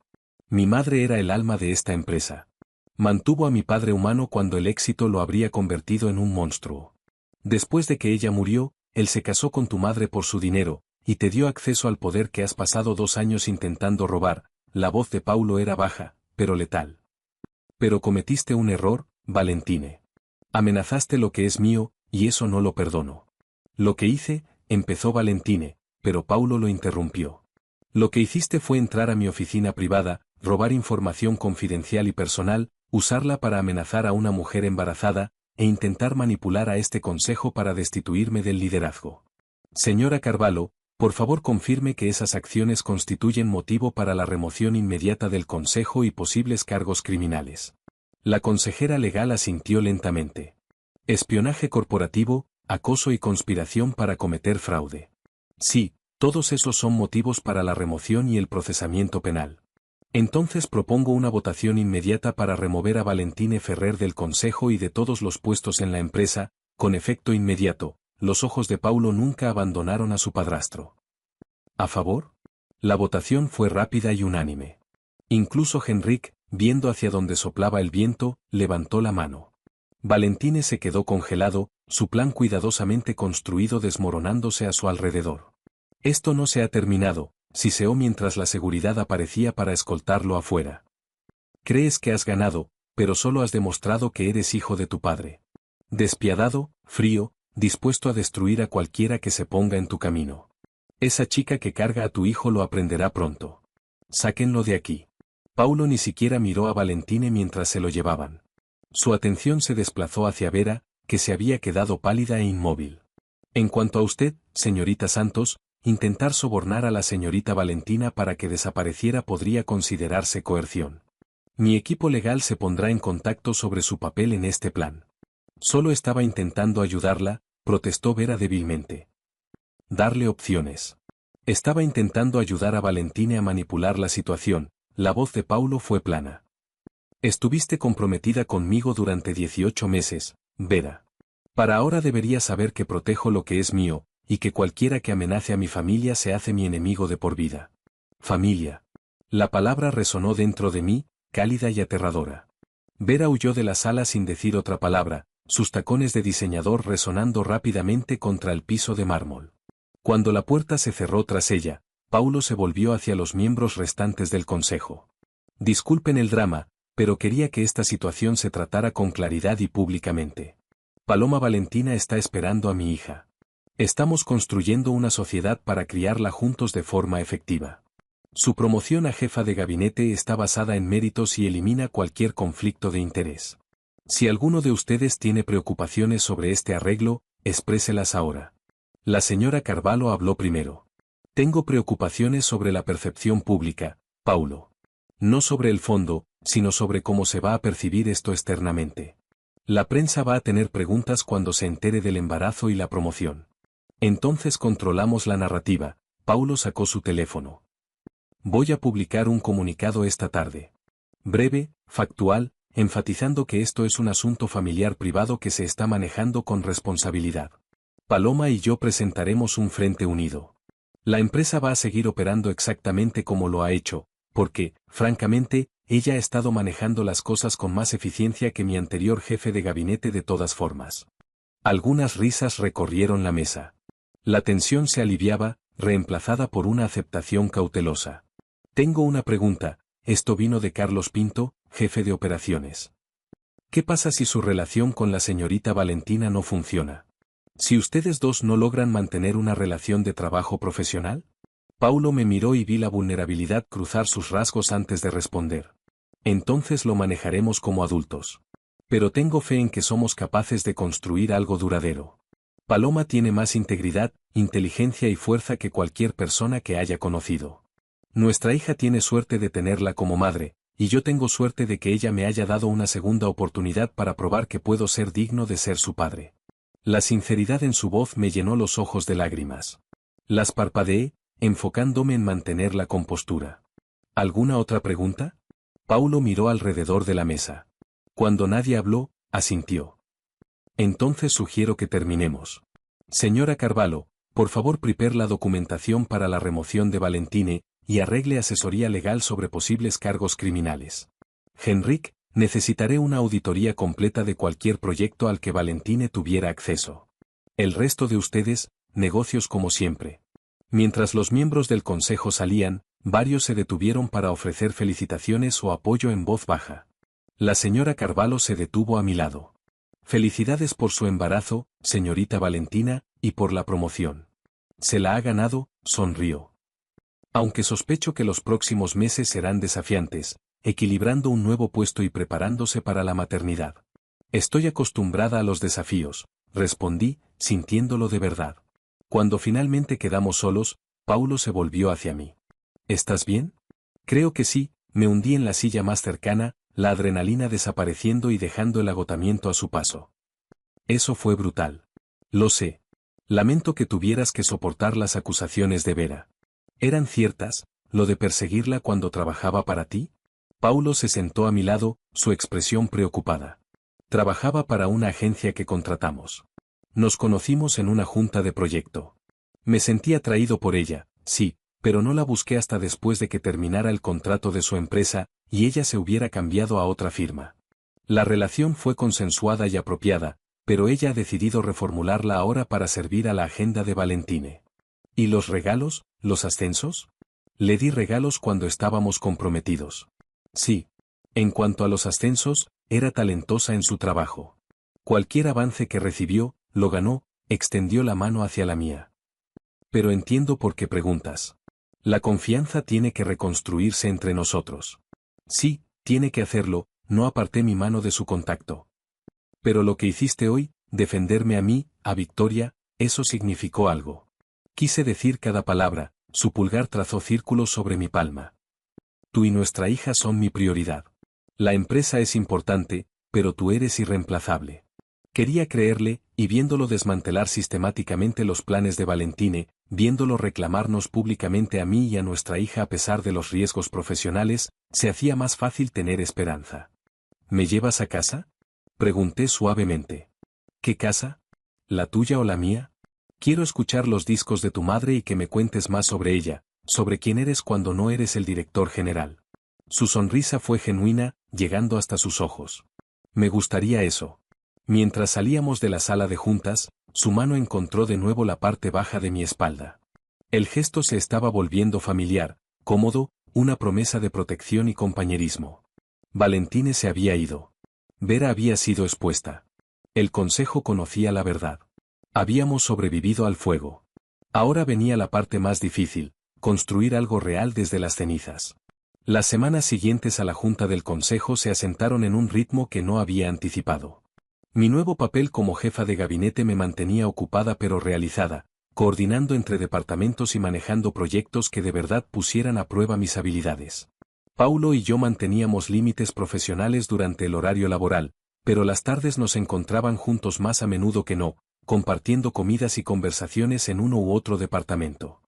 [SPEAKER 1] Mi madre era el alma de esta empresa. Mantuvo a mi padre humano cuando el éxito lo habría convertido en un monstruo. Después de que ella murió, él se casó con tu madre por su dinero, y te dio acceso al poder que has pasado 2 años intentando robar. La voz de Paulo era baja, pero letal. Pero cometiste un error, Valentine. Amenazaste lo que es mío, y eso no lo perdono. Lo que hice, empezó Valentine, pero Paulo lo interrumpió. Lo que hiciste fue entrar a mi oficina privada, robar información confidencial y personal, usarla para amenazar a una mujer embarazada, e intentar manipular a este consejo para destituirme del liderazgo. Señora Carvalho, por favor confirme que esas acciones constituyen motivo para la remoción inmediata del consejo y posibles cargos criminales. La consejera legal asintió lentamente. Espionaje corporativo, acoso y conspiración para cometer fraude. Sí, todos esos son motivos para la remoción y el procesamiento penal. Entonces propongo una votación inmediata para remover a Valentine Ferrer del consejo y de todos los puestos en la empresa, con efecto inmediato. Los ojos de Paulo nunca abandonaron a su padrastro. ¿A favor? La votación fue rápida y unánime. Incluso Henrik, viendo hacia donde soplaba el viento, levantó la mano. Valentine se quedó congelado, su plan cuidadosamente construido desmoronándose a su alrededor. Esto no se ha terminado, siseó mientras la seguridad aparecía para escoltarlo afuera. Crees que has ganado, pero solo has demostrado que eres hijo de tu padre. Despiadado, frío, dispuesto a destruir a cualquiera que se ponga en tu camino. Esa chica que carga a tu hijo lo aprenderá pronto. Sáquenlo de aquí. Paulo ni siquiera miró a Valentine mientras se lo llevaban. Su atención se desplazó hacia Vera, que se había quedado pálida e inmóvil. En cuanto a usted, señorita Santos, intentar sobornar a la señorita Valentina para que desapareciera podría considerarse coerción. Mi equipo legal se pondrá en contacto sobre su papel en este plan. Solo estaba intentando ayudarla, protestó Vera débilmente. Darle opciones. Estaba intentando ayudar a Valentine a manipular la situación. La voz de Paulo fue plana. Estuviste comprometida conmigo durante 18 meses, Vera. Para ahora deberías saber que protejo lo que es mío, y que cualquiera que amenace a mi familia se hace mi enemigo de por vida. Familia. La palabra resonó dentro de mí, cálida y aterradora. Vera huyó de la sala sin decir otra palabra, sus tacones de diseñador resonando rápidamente contra el piso de mármol. Cuando la puerta se cerró tras ella, Paulo se volvió hacia los miembros restantes del consejo. Disculpen el drama, pero quería que esta situación se tratara con claridad y públicamente. Paloma Valentina está esperando a mi hija. Estamos construyendo una sociedad para criarla juntos de forma efectiva. Su promoción a jefa de gabinete está basada en méritos y elimina cualquier conflicto de interés. Si alguno de ustedes tiene preocupaciones sobre este arreglo, expréselas ahora. La señora Carvalho habló primero. Tengo preocupaciones sobre la percepción pública, Paulo. No sobre el fondo, sino sobre cómo se va a percibir esto externamente. La prensa va a tener preguntas cuando se entere del embarazo y la promoción. Entonces controlamos la narrativa. Paulo sacó su teléfono. Voy a publicar un comunicado esta tarde. Breve, factual, enfatizando que esto es un asunto familiar privado que se está manejando con responsabilidad. Paloma y yo presentaremos un frente unido. La empresa va a seguir operando exactamente como lo ha hecho, porque, francamente, ella ha estado manejando las cosas con más eficiencia que mi anterior jefe de gabinete de todas formas. Algunas risas recorrieron la mesa. La tensión se aliviaba, reemplazada por una aceptación cautelosa. Tengo una pregunta, esto vino de Carlos Pinto, jefe de operaciones. ¿Qué pasa si su relación con la señorita Valentina no funciona? Si ustedes dos no logran mantener una relación de trabajo profesional, Paulo me miró y vi la vulnerabilidad cruzar sus rasgos antes de responder. Entonces lo manejaremos como adultos. Pero tengo fe en que somos capaces de construir algo duradero. Paloma tiene más integridad, inteligencia y fuerza que cualquier persona que haya conocido. Nuestra hija tiene suerte de tenerla como madre, y yo tengo suerte de que ella me haya dado una segunda oportunidad para probar que puedo ser digno de ser su padre. La sinceridad en su voz me llenó los ojos de lágrimas. Las parpadeé, enfocándome en mantener la compostura. ¿Alguna otra pregunta? Paulo miró alrededor de la mesa. Cuando nadie habló, asintió. Entonces sugiero que terminemos. Señora Carvalho, por favor prepare la documentación para la remoción de Valentine, y arregle asesoría legal sobre posibles cargos criminales. Henrik, necesitaré una auditoría completa de cualquier proyecto al que Valentine tuviera acceso. El resto de ustedes, negocios como siempre. Mientras los miembros del consejo salían, varios se detuvieron para ofrecer felicitaciones o apoyo en voz baja. La señora Carvalho se detuvo a mi lado. Felicidades por su embarazo, señorita Valentina, y por la promoción. Se la ha ganado, sonrió. Aunque sospecho que los próximos meses serán desafiantes, equilibrando un nuevo puesto y preparándose para la maternidad. Estoy acostumbrada a los desafíos, respondí, sintiéndolo de verdad. Cuando finalmente quedamos solos, Paulo se volvió hacia mí. ¿Estás bien? Creo que sí, me hundí en la silla más cercana, la adrenalina desapareciendo y dejando el agotamiento a su paso. Eso fue brutal. Lo sé. Lamento que tuvieras que soportar las acusaciones de Vera. ¿Eran ciertas, lo de perseguirla cuando trabajaba para ti? Paulo se sentó a mi lado, su expresión preocupada. Trabajaba para una agencia que contratamos. Nos conocimos en una junta de proyecto. Me sentí atraído por ella, sí, pero no la busqué hasta después de que terminara el contrato de su empresa, y ella se hubiera cambiado a otra firma. La relación fue consensuada y apropiada, pero ella ha decidido reformularla ahora para servir a la agenda de Valentine. ¿Y los regalos, los ascensos? Le di regalos cuando estábamos comprometidos. Sí. En cuanto a los ascensos, era talentosa en su trabajo. Cualquier avance que recibió, lo ganó, extendió la mano hacia la mía. Pero entiendo por qué preguntas. La confianza tiene que reconstruirse entre nosotros. Sí, tiene que hacerlo, no aparté mi mano de su contacto. Pero lo que hiciste hoy, defenderme a mí, a Victoria, eso significó algo. Quise decir cada palabra, su pulgar trazó círculos sobre mi palma. Tú y nuestra hija son mi prioridad. La empresa es importante, pero tú eres irreemplazable. Quería creerle, y viéndolo desmantelar sistemáticamente los planes de Valentine, viéndolo reclamarnos públicamente a mí y a nuestra hija a pesar de los riesgos profesionales, se hacía más fácil tener esperanza. ¿Me llevas a casa? Pregunté suavemente. ¿Qué casa? ¿La tuya o la mía? Quiero escuchar los discos de tu madre y que me cuentes más sobre ella, sobre quién eres cuando no eres el director general. Su sonrisa fue genuina, llegando hasta sus ojos. Me gustaría eso. Mientras salíamos de la sala de juntas, su mano encontró de nuevo la parte baja de mi espalda. El gesto se estaba volviendo familiar, cómodo, una promesa de protección y compañerismo. Valentine se había ido. Vera había sido expuesta. El consejo conocía la verdad. Habíamos sobrevivido al fuego. Ahora venía la parte más difícil, construir algo real desde las cenizas. Las semanas siguientes a la junta del consejo se asentaron en un ritmo que no había anticipado. Mi nuevo papel como jefa de gabinete me mantenía ocupada pero realizada, coordinando entre departamentos y manejando proyectos que de verdad pusieran a prueba mis habilidades. Paulo y yo manteníamos límites profesionales durante el horario laboral, pero las tardes nos encontraban juntos más a menudo que no, compartiendo comidas y conversaciones en uno u otro departamento.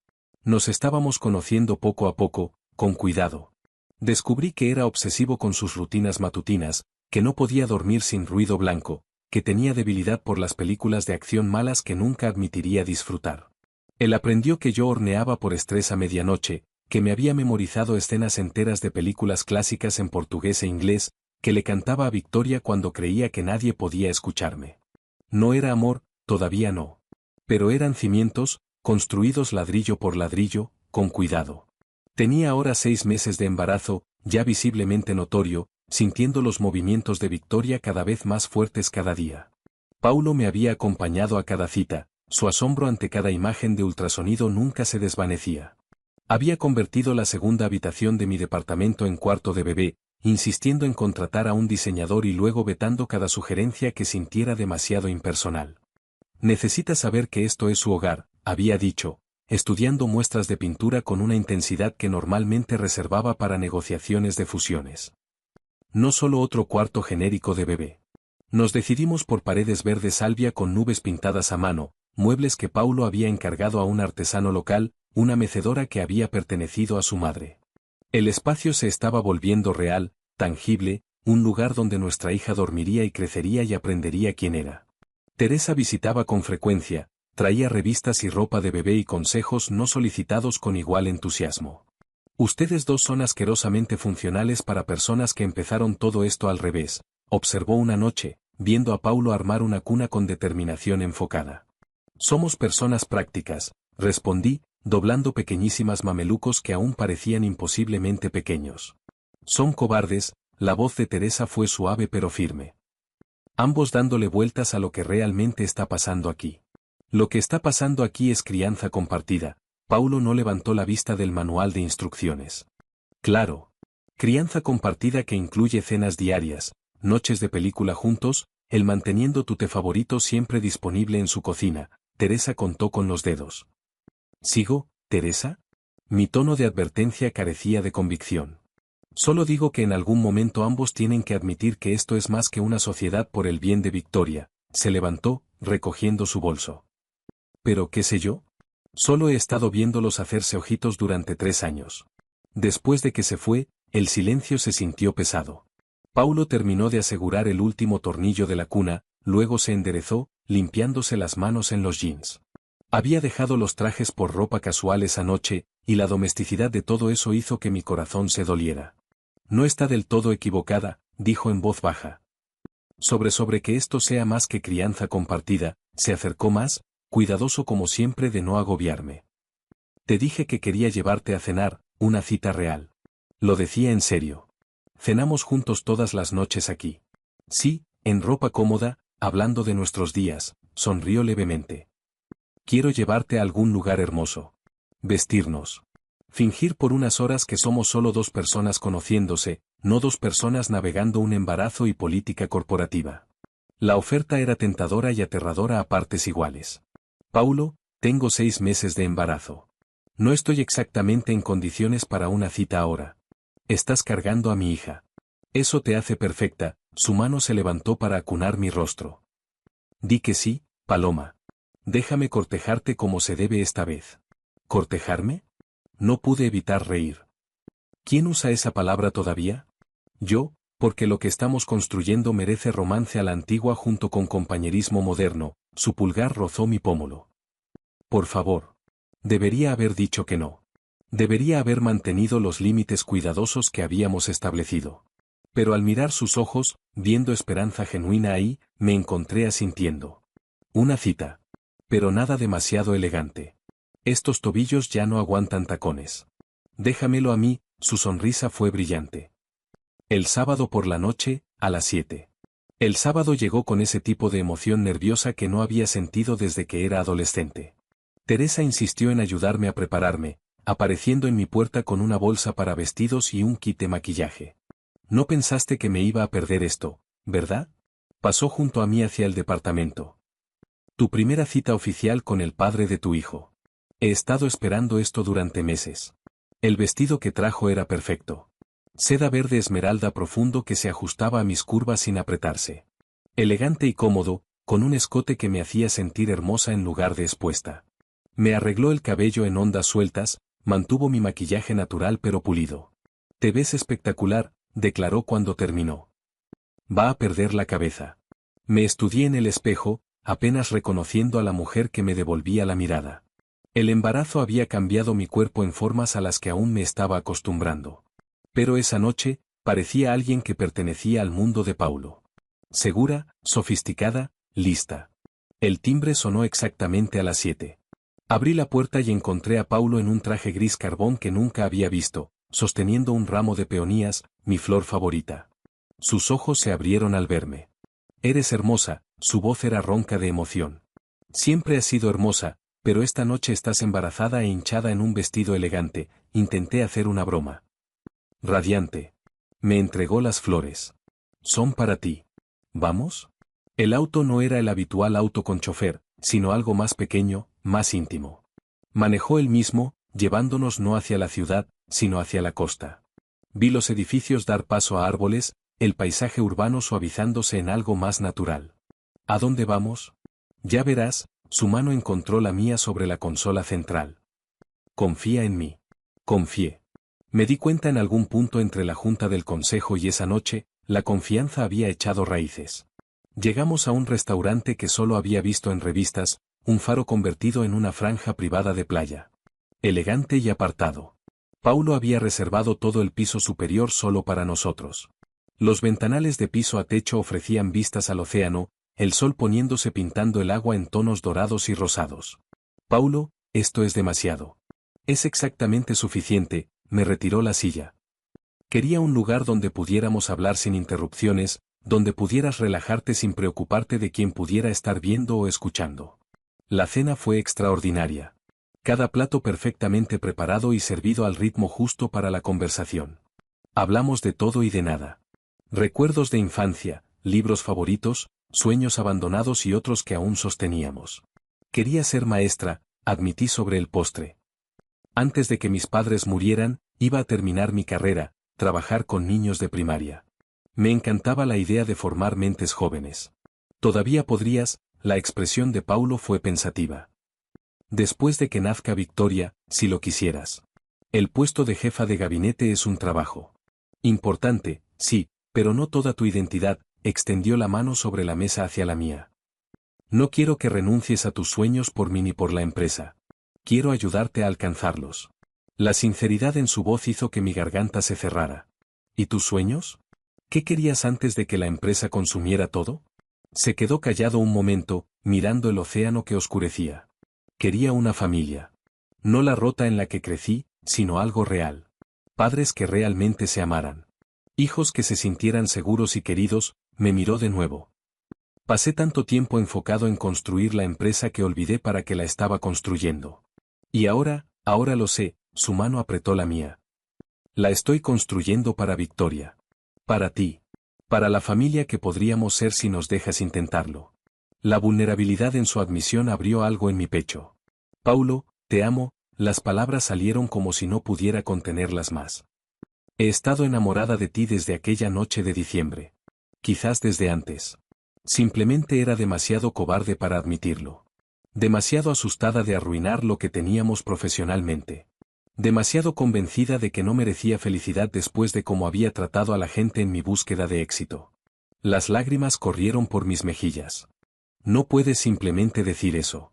[SPEAKER 1] Nos estábamos conociendo poco a poco, con cuidado. Descubrí que era obsesivo con sus rutinas matutinas, que no podía dormir sin ruido blanco, que tenía debilidad por las películas de acción malas que nunca admitiría disfrutar. Él aprendió que yo horneaba por estrés a medianoche, que me había memorizado escenas enteras de películas clásicas en portugués e inglés, que le cantaba a Victoria cuando creía que nadie podía escucharme. No era amor, todavía no. Pero eran cimientos, construidos ladrillo por ladrillo, con cuidado. Tenía ahora 6 meses de embarazo, ya visiblemente notorio, sintiendo los movimientos de Victoria cada vez más fuertes cada día. Paulo me había acompañado a cada cita, su asombro ante cada imagen de ultrasonido nunca se desvanecía. Había convertido la segunda habitación de mi departamento en cuarto de bebé, insistiendo en contratar a un diseñador y luego vetando cada sugerencia que sintiera demasiado impersonal. Necesita saber que esto es su hogar, había dicho, estudiando muestras de pintura con una intensidad que normalmente reservaba para negociaciones de fusiones. No solo otro cuarto genérico de bebé. Nos decidimos por paredes verdes salvia con nubes pintadas a mano, muebles que Paulo había encargado a un artesano local, una mecedora que había pertenecido a su madre. El espacio se estaba volviendo real, tangible, un lugar donde nuestra hija dormiría y crecería y aprendería quién era. Teresa visitaba con frecuencia, traía revistas y ropa de bebé y consejos no solicitados con igual entusiasmo. Ustedes dos son asquerosamente funcionales para personas que empezaron todo esto al revés, observó una noche, viendo a Paulo armar una cuna con determinación enfocada. Somos personas prácticas, respondí, doblando pequeñísimas mamelucos que aún parecían imposiblemente pequeños. Son cobardes, la voz de Teresa fue suave pero firme. Ambos dándole vueltas a lo que realmente está pasando aquí. Lo que está pasando aquí es crianza compartida. Paulo no levantó la vista del manual de instrucciones. Claro. Crianza compartida que incluye cenas diarias, noches de película juntos, el manteniendo tu té favorito siempre disponible en su cocina. Teresa contó con los dedos. ¿Sigo, Teresa? Mi tono de advertencia carecía de convicción. Solo digo que en algún momento ambos tienen que admitir que esto es más que una sociedad por el bien de Victoria. Se levantó, recogiendo su bolso. ¿Pero qué sé yo? Solo he estado viéndolos hacerse ojitos durante 3 años. Después de que se fue, el silencio se sintió pesado. Paulo terminó de asegurar el último tornillo de la cuna, luego se enderezó, limpiándose las manos en los jeans. Había dejado los trajes por ropa casual esa noche, y la domesticidad de todo eso hizo que mi corazón se doliera. No está del todo equivocada, dijo en voz baja. Sobre que esto sea más que crianza compartida, se acercó más, cuidadoso como siempre de no agobiarme. Te dije que quería llevarte a cenar, una cita real. Lo decía en serio. Cenamos juntos todas las noches aquí. Sí, en ropa cómoda, hablando de nuestros días, sonrió levemente. Quiero llevarte a algún lugar hermoso. Vestirnos. Fingir por unas horas que somos solo 2 personas conociéndose, no 2 personas navegando un embarazo y política corporativa. La oferta era tentadora y aterradora a partes iguales. Paulo, tengo 6 meses de embarazo. No estoy exactamente en condiciones para una cita ahora. Estás cargando a mi hija. Eso te hace perfecta, su mano se levantó para acunar mi rostro. Di que sí, Paloma. Déjame cortejarte como se debe esta vez. ¿Cortejarme? No pude evitar reír. ¿Quién usa esa palabra todavía? Yo, porque lo que estamos construyendo merece romance a la antigua junto con compañerismo moderno, su pulgar rozó mi pómulo. Por favor. Debería haber dicho que no. Debería haber mantenido los límites cuidadosos que habíamos establecido. Pero al mirar sus ojos, viendo esperanza genuina ahí, me encontré asintiendo. Una cita. Pero nada demasiado elegante. Estos tobillos ya no aguantan tacones. Déjamelo a mí, su sonrisa fue brillante. El sábado por la noche, a las 7. El sábado llegó con ese tipo de emoción nerviosa que no había sentido desde que era adolescente. Teresa insistió en ayudarme a prepararme, apareciendo en mi puerta con una bolsa para vestidos y un kit de maquillaje. No pensaste que me iba a perder esto, ¿verdad? Pasó junto a mí hacia el departamento. Tu primera cita oficial con el padre de tu hijo. He estado esperando esto durante meses. El vestido que trajo era perfecto. Seda verde esmeralda profundo que se ajustaba a mis curvas sin apretarse. Elegante y cómodo, con un escote que me hacía sentir hermosa en lugar de expuesta. Me arregló el cabello en ondas sueltas, mantuvo mi maquillaje natural pero pulido. Te ves espectacular, declaró cuando terminó. Va a perder la cabeza. Me estudié en el espejo, apenas reconociendo a la mujer que me devolvía la mirada. El embarazo había cambiado mi cuerpo en formas a las que aún me estaba acostumbrando. Pero esa noche, parecía alguien que pertenecía al mundo de Paulo. Segura, sofisticada, lista. El timbre sonó exactamente a las 7. Abrí la puerta y encontré a Paulo en un traje gris carbón que nunca había visto, sosteniendo un ramo de peonías, mi flor favorita. Sus ojos se abrieron al verme. Eres hermosa, su voz era ronca de emoción. Siempre has sido hermosa, pero esta noche estás embarazada e hinchada en un vestido elegante, intenté hacer una broma. Radiante. Me entregó las flores. Son para ti. ¿Vamos? El auto no era el habitual auto con chofer, sino algo más pequeño, más íntimo. Manejó él mismo, llevándonos no hacia la ciudad, sino hacia la costa. Vi los edificios dar paso a árboles, el paisaje urbano suavizándose en algo más natural. ¿A dónde vamos? Ya verás, su mano encontró la mía sobre la consola central. Confía en mí. Confié. Me di cuenta en algún punto entre la junta del consejo y esa noche, la confianza había echado raíces. Llegamos a un restaurante que solo había visto en revistas, un faro convertido en una franja privada de playa. Elegante y apartado. Paulo había reservado todo el piso superior solo para nosotros. Los ventanales de piso a techo ofrecían vistas al océano, el sol poniéndose pintando el agua en tonos dorados y rosados. Paulo, esto es demasiado. Es exactamente suficiente, me retiró la silla. Quería un lugar donde pudiéramos hablar sin interrupciones, donde pudieras relajarte sin preocuparte de quién pudiera estar viendo o escuchando. La cena fue extraordinaria. Cada plato perfectamente preparado y servido al ritmo justo para la conversación. Hablamos de todo y de nada. Recuerdos de infancia, libros favoritos, sueños abandonados y otros que aún sosteníamos. Quería ser maestra, admití sobre el postre. Antes de que mis padres murieran, iba a terminar mi carrera, trabajar con niños de primaria. Me encantaba la idea de formar mentes jóvenes. Todavía podrías, la expresión de Paulo fue pensativa. Después de que nazca Victoria, si lo quisieras. El puesto de jefa de gabinete es un trabajo importante, sí, pero no toda tu identidad, extendió la mano sobre la mesa hacia la mía. No quiero que renuncies a tus sueños por mí ni por la empresa. Quiero ayudarte a alcanzarlos. La sinceridad en su voz hizo que mi garganta se cerrara. ¿Y tus sueños? ¿Qué querías antes de que la empresa consumiera todo? Se quedó callado un momento, mirando el océano que oscurecía. Quería una familia. No la rota en la que crecí, sino algo real. Padres que realmente se amaran. Hijos que se sintieran seguros y queridos, me miró de nuevo. Pasé tanto tiempo enfocado en construir la empresa que olvidé para qué la estaba construyendo. Y ahora lo sé, su mano apretó la mía. La estoy construyendo para Victoria. Para ti. Para la familia que podríamos ser si nos dejas intentarlo. La vulnerabilidad en su admisión abrió algo en mi pecho. Paulo, te amo, las palabras salieron como si no pudiera contenerlas más. He estado enamorada de ti desde aquella noche de diciembre. Quizás desde antes. Simplemente era demasiado cobarde para admitirlo. Demasiado asustada de arruinar lo que teníamos profesionalmente. Demasiado convencida de que no merecía felicidad después de cómo había tratado a la gente en mi búsqueda de éxito. Las lágrimas corrieron por mis mejillas. No puedes simplemente decir eso.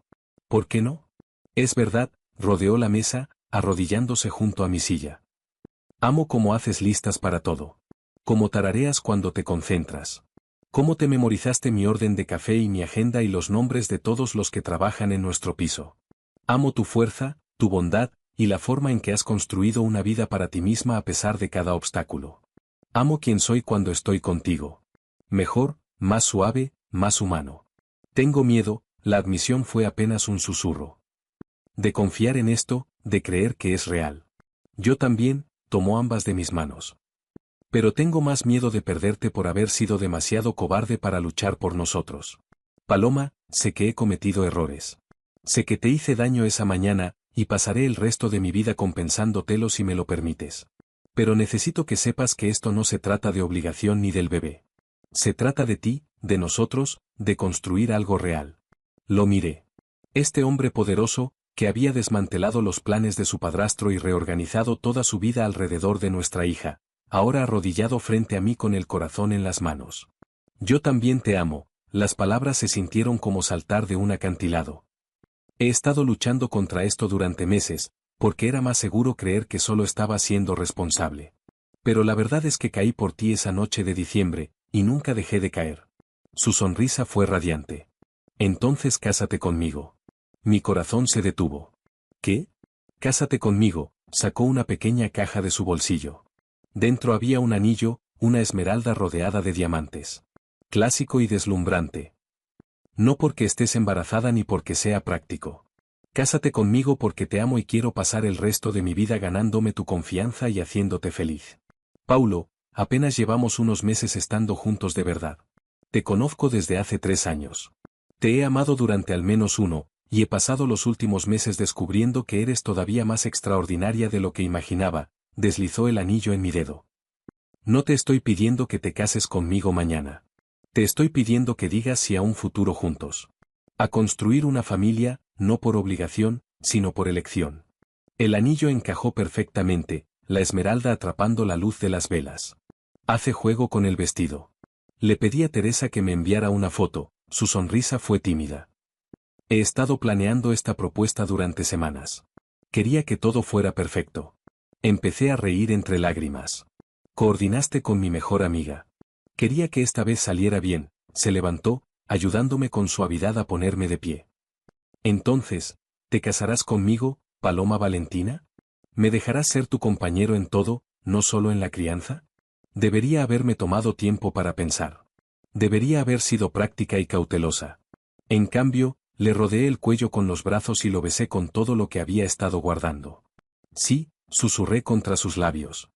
[SPEAKER 1] ¿Por qué no? Es verdad, rodeó la mesa, arrodillándose junto a mi silla. Amo cómo haces listas para todo. Cómo tarareas cuando te concentras. Cómo te memorizaste mi orden de café y mi agenda y los nombres de todos los que trabajan en nuestro piso. Amo tu fuerza, tu bondad, y la forma en que has construido una vida para ti misma a pesar de cada obstáculo. Amo quien soy cuando estoy contigo. Mejor, más suave, más humano. Tengo miedo, la admisión fue apenas un susurro. De confiar en esto, de creer que es real. Yo también, tomó ambas de mis manos. Pero tengo más miedo de perderte por haber sido demasiado cobarde para luchar por nosotros. Paloma, sé que he cometido errores. Sé que te hice daño esa mañana, y pasaré el resto de mi vida compensándotelo si me lo permites. Pero necesito que sepas que esto no se trata de obligación ni del bebé. Se trata de ti, de nosotros, de construir algo real. Lo miré. Este hombre poderoso, que había desmantelado los planes de su padrastro y reorganizado toda su vida alrededor de nuestra hija, ahora arrodillado frente a mí con el corazón en las manos. Yo también te amo, las palabras se sintieron como saltar de un acantilado. He estado luchando contra esto durante meses, porque era más seguro creer que solo estaba siendo responsable. Pero la verdad es que caí por ti esa noche de diciembre, y nunca dejé de caer. Su sonrisa fue radiante. Entonces cásate conmigo. Mi corazón se detuvo. ¿Qué? Cásate conmigo, sacó una pequeña caja de su bolsillo. Dentro había un anillo, una esmeralda rodeada de diamantes. Clásico y deslumbrante. No porque estés embarazada ni porque sea práctico. Cásate conmigo porque te amo y quiero pasar el resto de mi vida ganándome tu confianza y haciéndote feliz. Paulo, apenas llevamos unos meses estando juntos de verdad. Te conozco desde hace 3 años. Te he amado durante al menos uno, y he pasado los últimos meses descubriendo que eres todavía más extraordinaria de lo que imaginaba. Deslizó el anillo en mi dedo. No te estoy pidiendo que te cases conmigo mañana. Te estoy pidiendo que digas sí a un futuro juntos. A construir una familia, no por obligación, sino por elección. El anillo encajó perfectamente, la esmeralda atrapando la luz de las velas. Hace juego con el vestido. Le pedí a Teresa que me enviara una foto, su sonrisa fue tímida. He estado planeando esta propuesta durante semanas. Quería que todo fuera perfecto. Empecé a reír entre lágrimas. Coordinaste con mi mejor amiga. Quería que esta vez saliera bien, se levantó, ayudándome con suavidad a ponerme de pie. Entonces, ¿te casarás conmigo, Paloma Valentina? ¿Me dejarás ser tu compañero en todo, no solo en la crianza? Debería haberme tomado tiempo para pensar. Debería haber sido práctica y cautelosa. En cambio, le rodeé el cuello con los brazos y lo besé con todo lo que había estado guardando. Sí, susurré contra sus labios.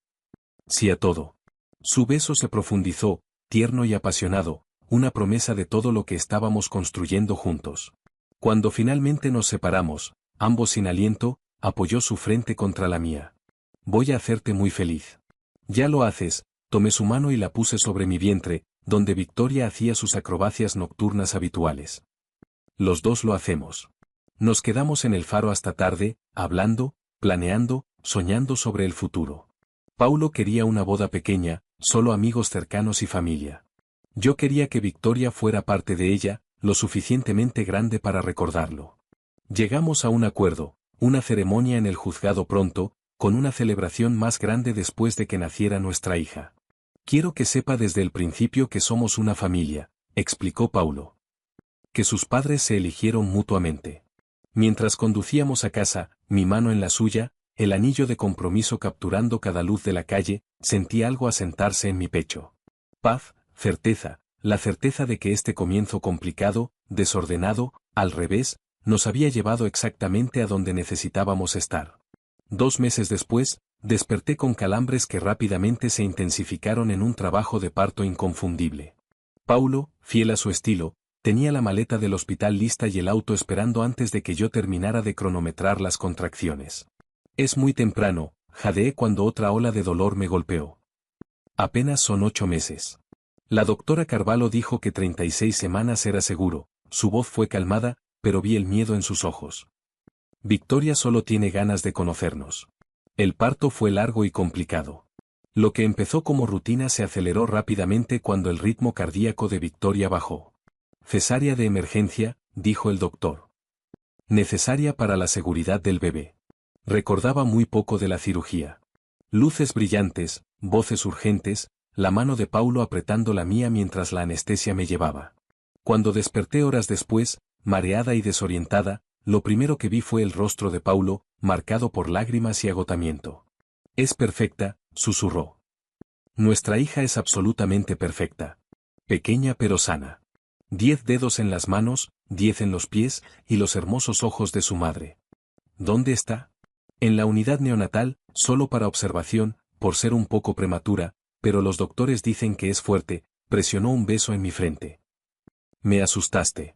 [SPEAKER 1] Sí a todo. Su beso se profundizó, tierno y apasionado, una promesa de todo lo que estábamos construyendo juntos. Cuando finalmente nos separamos, ambos sin aliento, apoyó su frente contra la mía. Voy a hacerte muy feliz. Ya lo haces, tomé su mano y la puse sobre mi vientre, donde Victoria hacía sus acrobacias nocturnas habituales. Los dos lo hacemos. Nos quedamos en el faro hasta tarde, hablando, planeando, soñando sobre el futuro. Paulo quería una boda pequeña, solo amigos cercanos y familia. Yo quería que Victoria fuera parte de ella, lo suficientemente grande para recordarlo. Llegamos a un acuerdo, una ceremonia en el juzgado pronto, con una celebración más grande después de que naciera nuestra hija. Quiero que sepa desde el principio que somos una familia, explicó Paulo. Que sus padres se eligieron mutuamente. Mientras conducíamos a casa, mi mano en la suya, el anillo de compromiso capturando cada luz de la calle, sentí algo asentarse en mi pecho. Paz, certeza, la certeza de que este comienzo complicado, desordenado, al revés, nos había llevado exactamente a donde necesitábamos estar. 2 meses después, desperté con calambres que rápidamente se intensificaron en un trabajo de parto inconfundible. Paulo, fiel a su estilo, tenía la maleta del hospital lista y el auto esperando antes de que yo terminara de cronometrar las contracciones. Es muy temprano, jadeé cuando otra ola de dolor me golpeó. Apenas son 8 meses. La doctora Carvalho dijo que 36 semanas era seguro, su voz fue calmada, pero vi el miedo en sus ojos. Victoria solo tiene ganas de conocernos. El parto fue largo y complicado. Lo que empezó como rutina se aceleró rápidamente cuando el ritmo cardíaco de Victoria bajó. Cesárea de emergencia, dijo el doctor. Necesaria para la seguridad del bebé. Recordaba muy poco de la cirugía. Luces brillantes, voces urgentes, la mano de Paulo apretando la mía mientras la anestesia me llevaba. Cuando desperté horas después, mareada y desorientada, lo primero que vi fue el rostro de Paulo, marcado por lágrimas y agotamiento. Es perfecta, susurró. Nuestra hija es absolutamente perfecta. Pequeña pero sana. 10 dedos en las manos, 10 en los pies, y los hermosos ojos de su madre. ¿Dónde está? En la unidad neonatal, solo para observación, por ser un poco prematura, pero los doctores dicen que es fuerte, presionó un beso en mi frente. Me asustaste.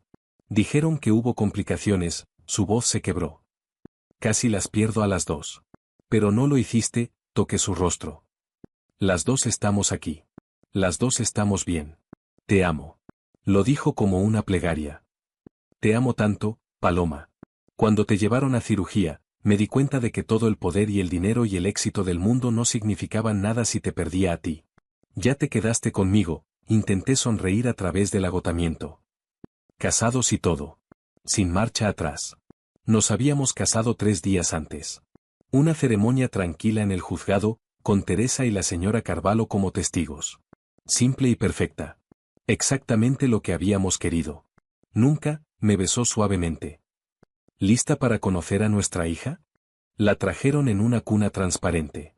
[SPEAKER 1] Dijeron que hubo complicaciones, su voz se quebró. Casi las pierdo a las 2. Pero no lo hiciste, toqué su rostro. Las 2 estamos aquí. Las 2 estamos bien. Te amo. Lo dijo como una plegaria. Te amo tanto, Paloma. Cuando te llevaron a cirugía, me di cuenta de que todo el poder y el dinero y el éxito del mundo no significaban nada si te perdía a ti. Ya te quedaste conmigo, intenté sonreír a través del agotamiento. Casados y todo. Sin marcha atrás. Nos habíamos casado 3 días antes. Una ceremonia tranquila en el juzgado, con Teresa y la señora Carvalho como testigos. Simple y perfecta. Exactamente lo que habíamos querido. Nunca, me besó suavemente. ¿Lista para conocer a nuestra hija? La trajeron en una cuna transparente.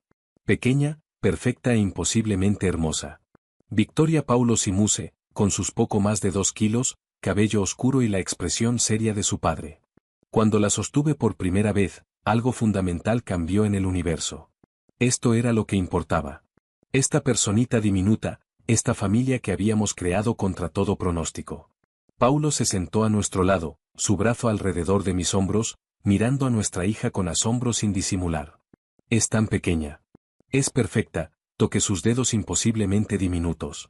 [SPEAKER 1] Pequeña, perfecta e imposiblemente hermosa. Victoria Paulo Simuse, con sus poco más de 2 kilos, cabello oscuro y la expresión seria de su padre. Cuando la sostuve por primera vez, algo fundamental cambió en el universo. Esto era lo que importaba. Esta personita diminuta, esta familia que habíamos creado contra todo pronóstico. Paulo se sentó a nuestro lado, su brazo alrededor de mis hombros, mirando a nuestra hija con asombro sin disimular. Es tan pequeña. Es perfecta, toqué sus dedos imposiblemente diminutos.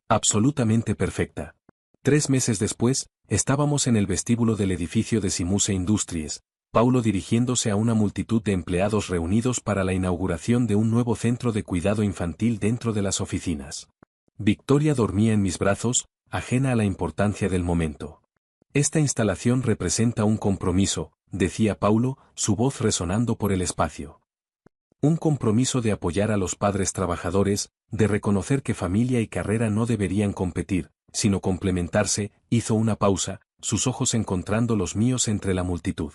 [SPEAKER 1] Absolutamente perfecta. 3 meses después, estábamos en el vestíbulo del edificio de Simuse Industries, Paulo dirigiéndose a una multitud de empleados reunidos para la inauguración de un nuevo centro de cuidado infantil dentro de las oficinas. Victoria dormía en mis brazos, ajena a la importancia del momento. Esta instalación representa un compromiso, decía Paulo, su voz resonando por el espacio. Un compromiso de apoyar a los padres trabajadores, de reconocer que familia y carrera no deberían competir, sino complementarse. Hizo una pausa, sus ojos encontrando los míos entre la multitud.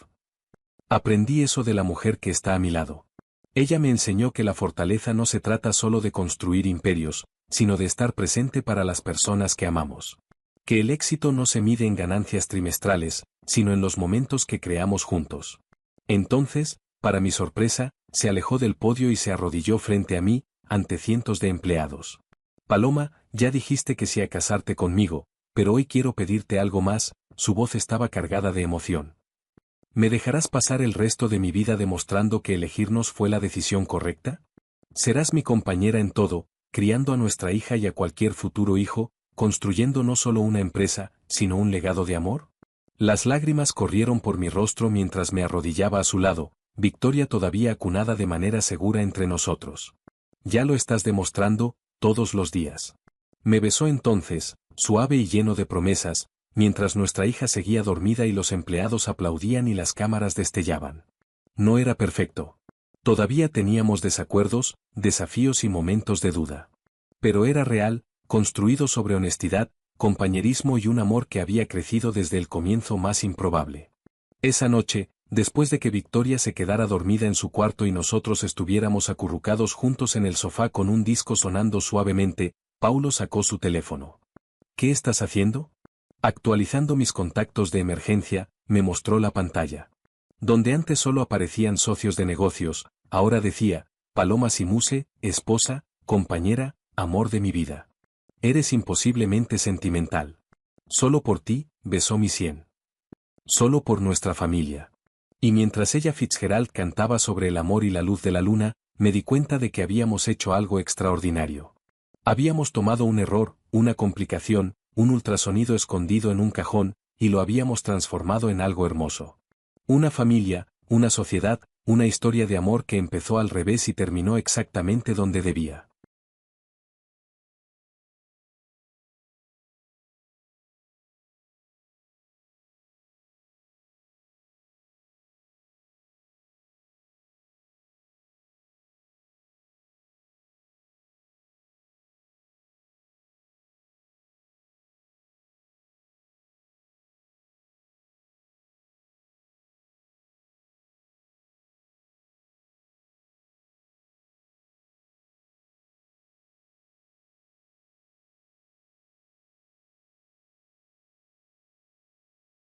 [SPEAKER 1] Aprendí eso de la mujer que está a mi lado. Ella me enseñó que la fortaleza no se trata solo de construir imperios, sino de estar presente para las personas que amamos. Que el éxito no se mide en ganancias trimestrales, sino en los momentos que creamos juntos. Entonces, para mi sorpresa, se alejó del podio y se arrodilló frente a mí, ante cientos de empleados. Paloma, ya dijiste que sí a casarte conmigo, pero hoy quiero pedirte algo más. Su voz estaba cargada de emoción. ¿Me dejarás pasar el resto de mi vida demostrando que elegirnos fue la decisión correcta? ¿Serás mi compañera en todo, criando a nuestra hija y a cualquier futuro hijo, construyendo no solo una empresa, sino un legado de amor? Las lágrimas corrieron por mi rostro mientras me arrodillaba a su lado, Victoria todavía acunada de manera segura entre nosotros. Ya lo estás demostrando, todos los días. Me besó entonces, suave y lleno de promesas, mientras nuestra hija seguía dormida y los empleados aplaudían y las cámaras destellaban. No era perfecto. Todavía teníamos desacuerdos, desafíos y momentos de duda. Pero era real, construido sobre honestidad, compañerismo y un amor que había crecido desde el comienzo más improbable. Esa noche, después de que Victoria se quedara dormida en su cuarto y nosotros estuviéramos acurrucados juntos en el sofá con un disco sonando suavemente, Paulo sacó su teléfono. ¿Qué estás haciendo? Actualizando mis contactos de emergencia, me mostró la pantalla. Donde antes solo aparecían socios de negocios, ahora decía, Paloma Simuse, esposa, compañera, amor de mi vida. Eres imposiblemente sentimental. Solo por ti, besó mi sien. Solo por nuestra familia. Y mientras ella Fitzgerald cantaba sobre el amor y la luz de la luna, me di cuenta de que habíamos hecho algo extraordinario. Habíamos tomado un error, una complicación, un ultrasonido escondido en un cajón, y lo habíamos transformado en algo hermoso. Una familia, una sociedad, una historia de amor que empezó al revés y terminó exactamente donde debía.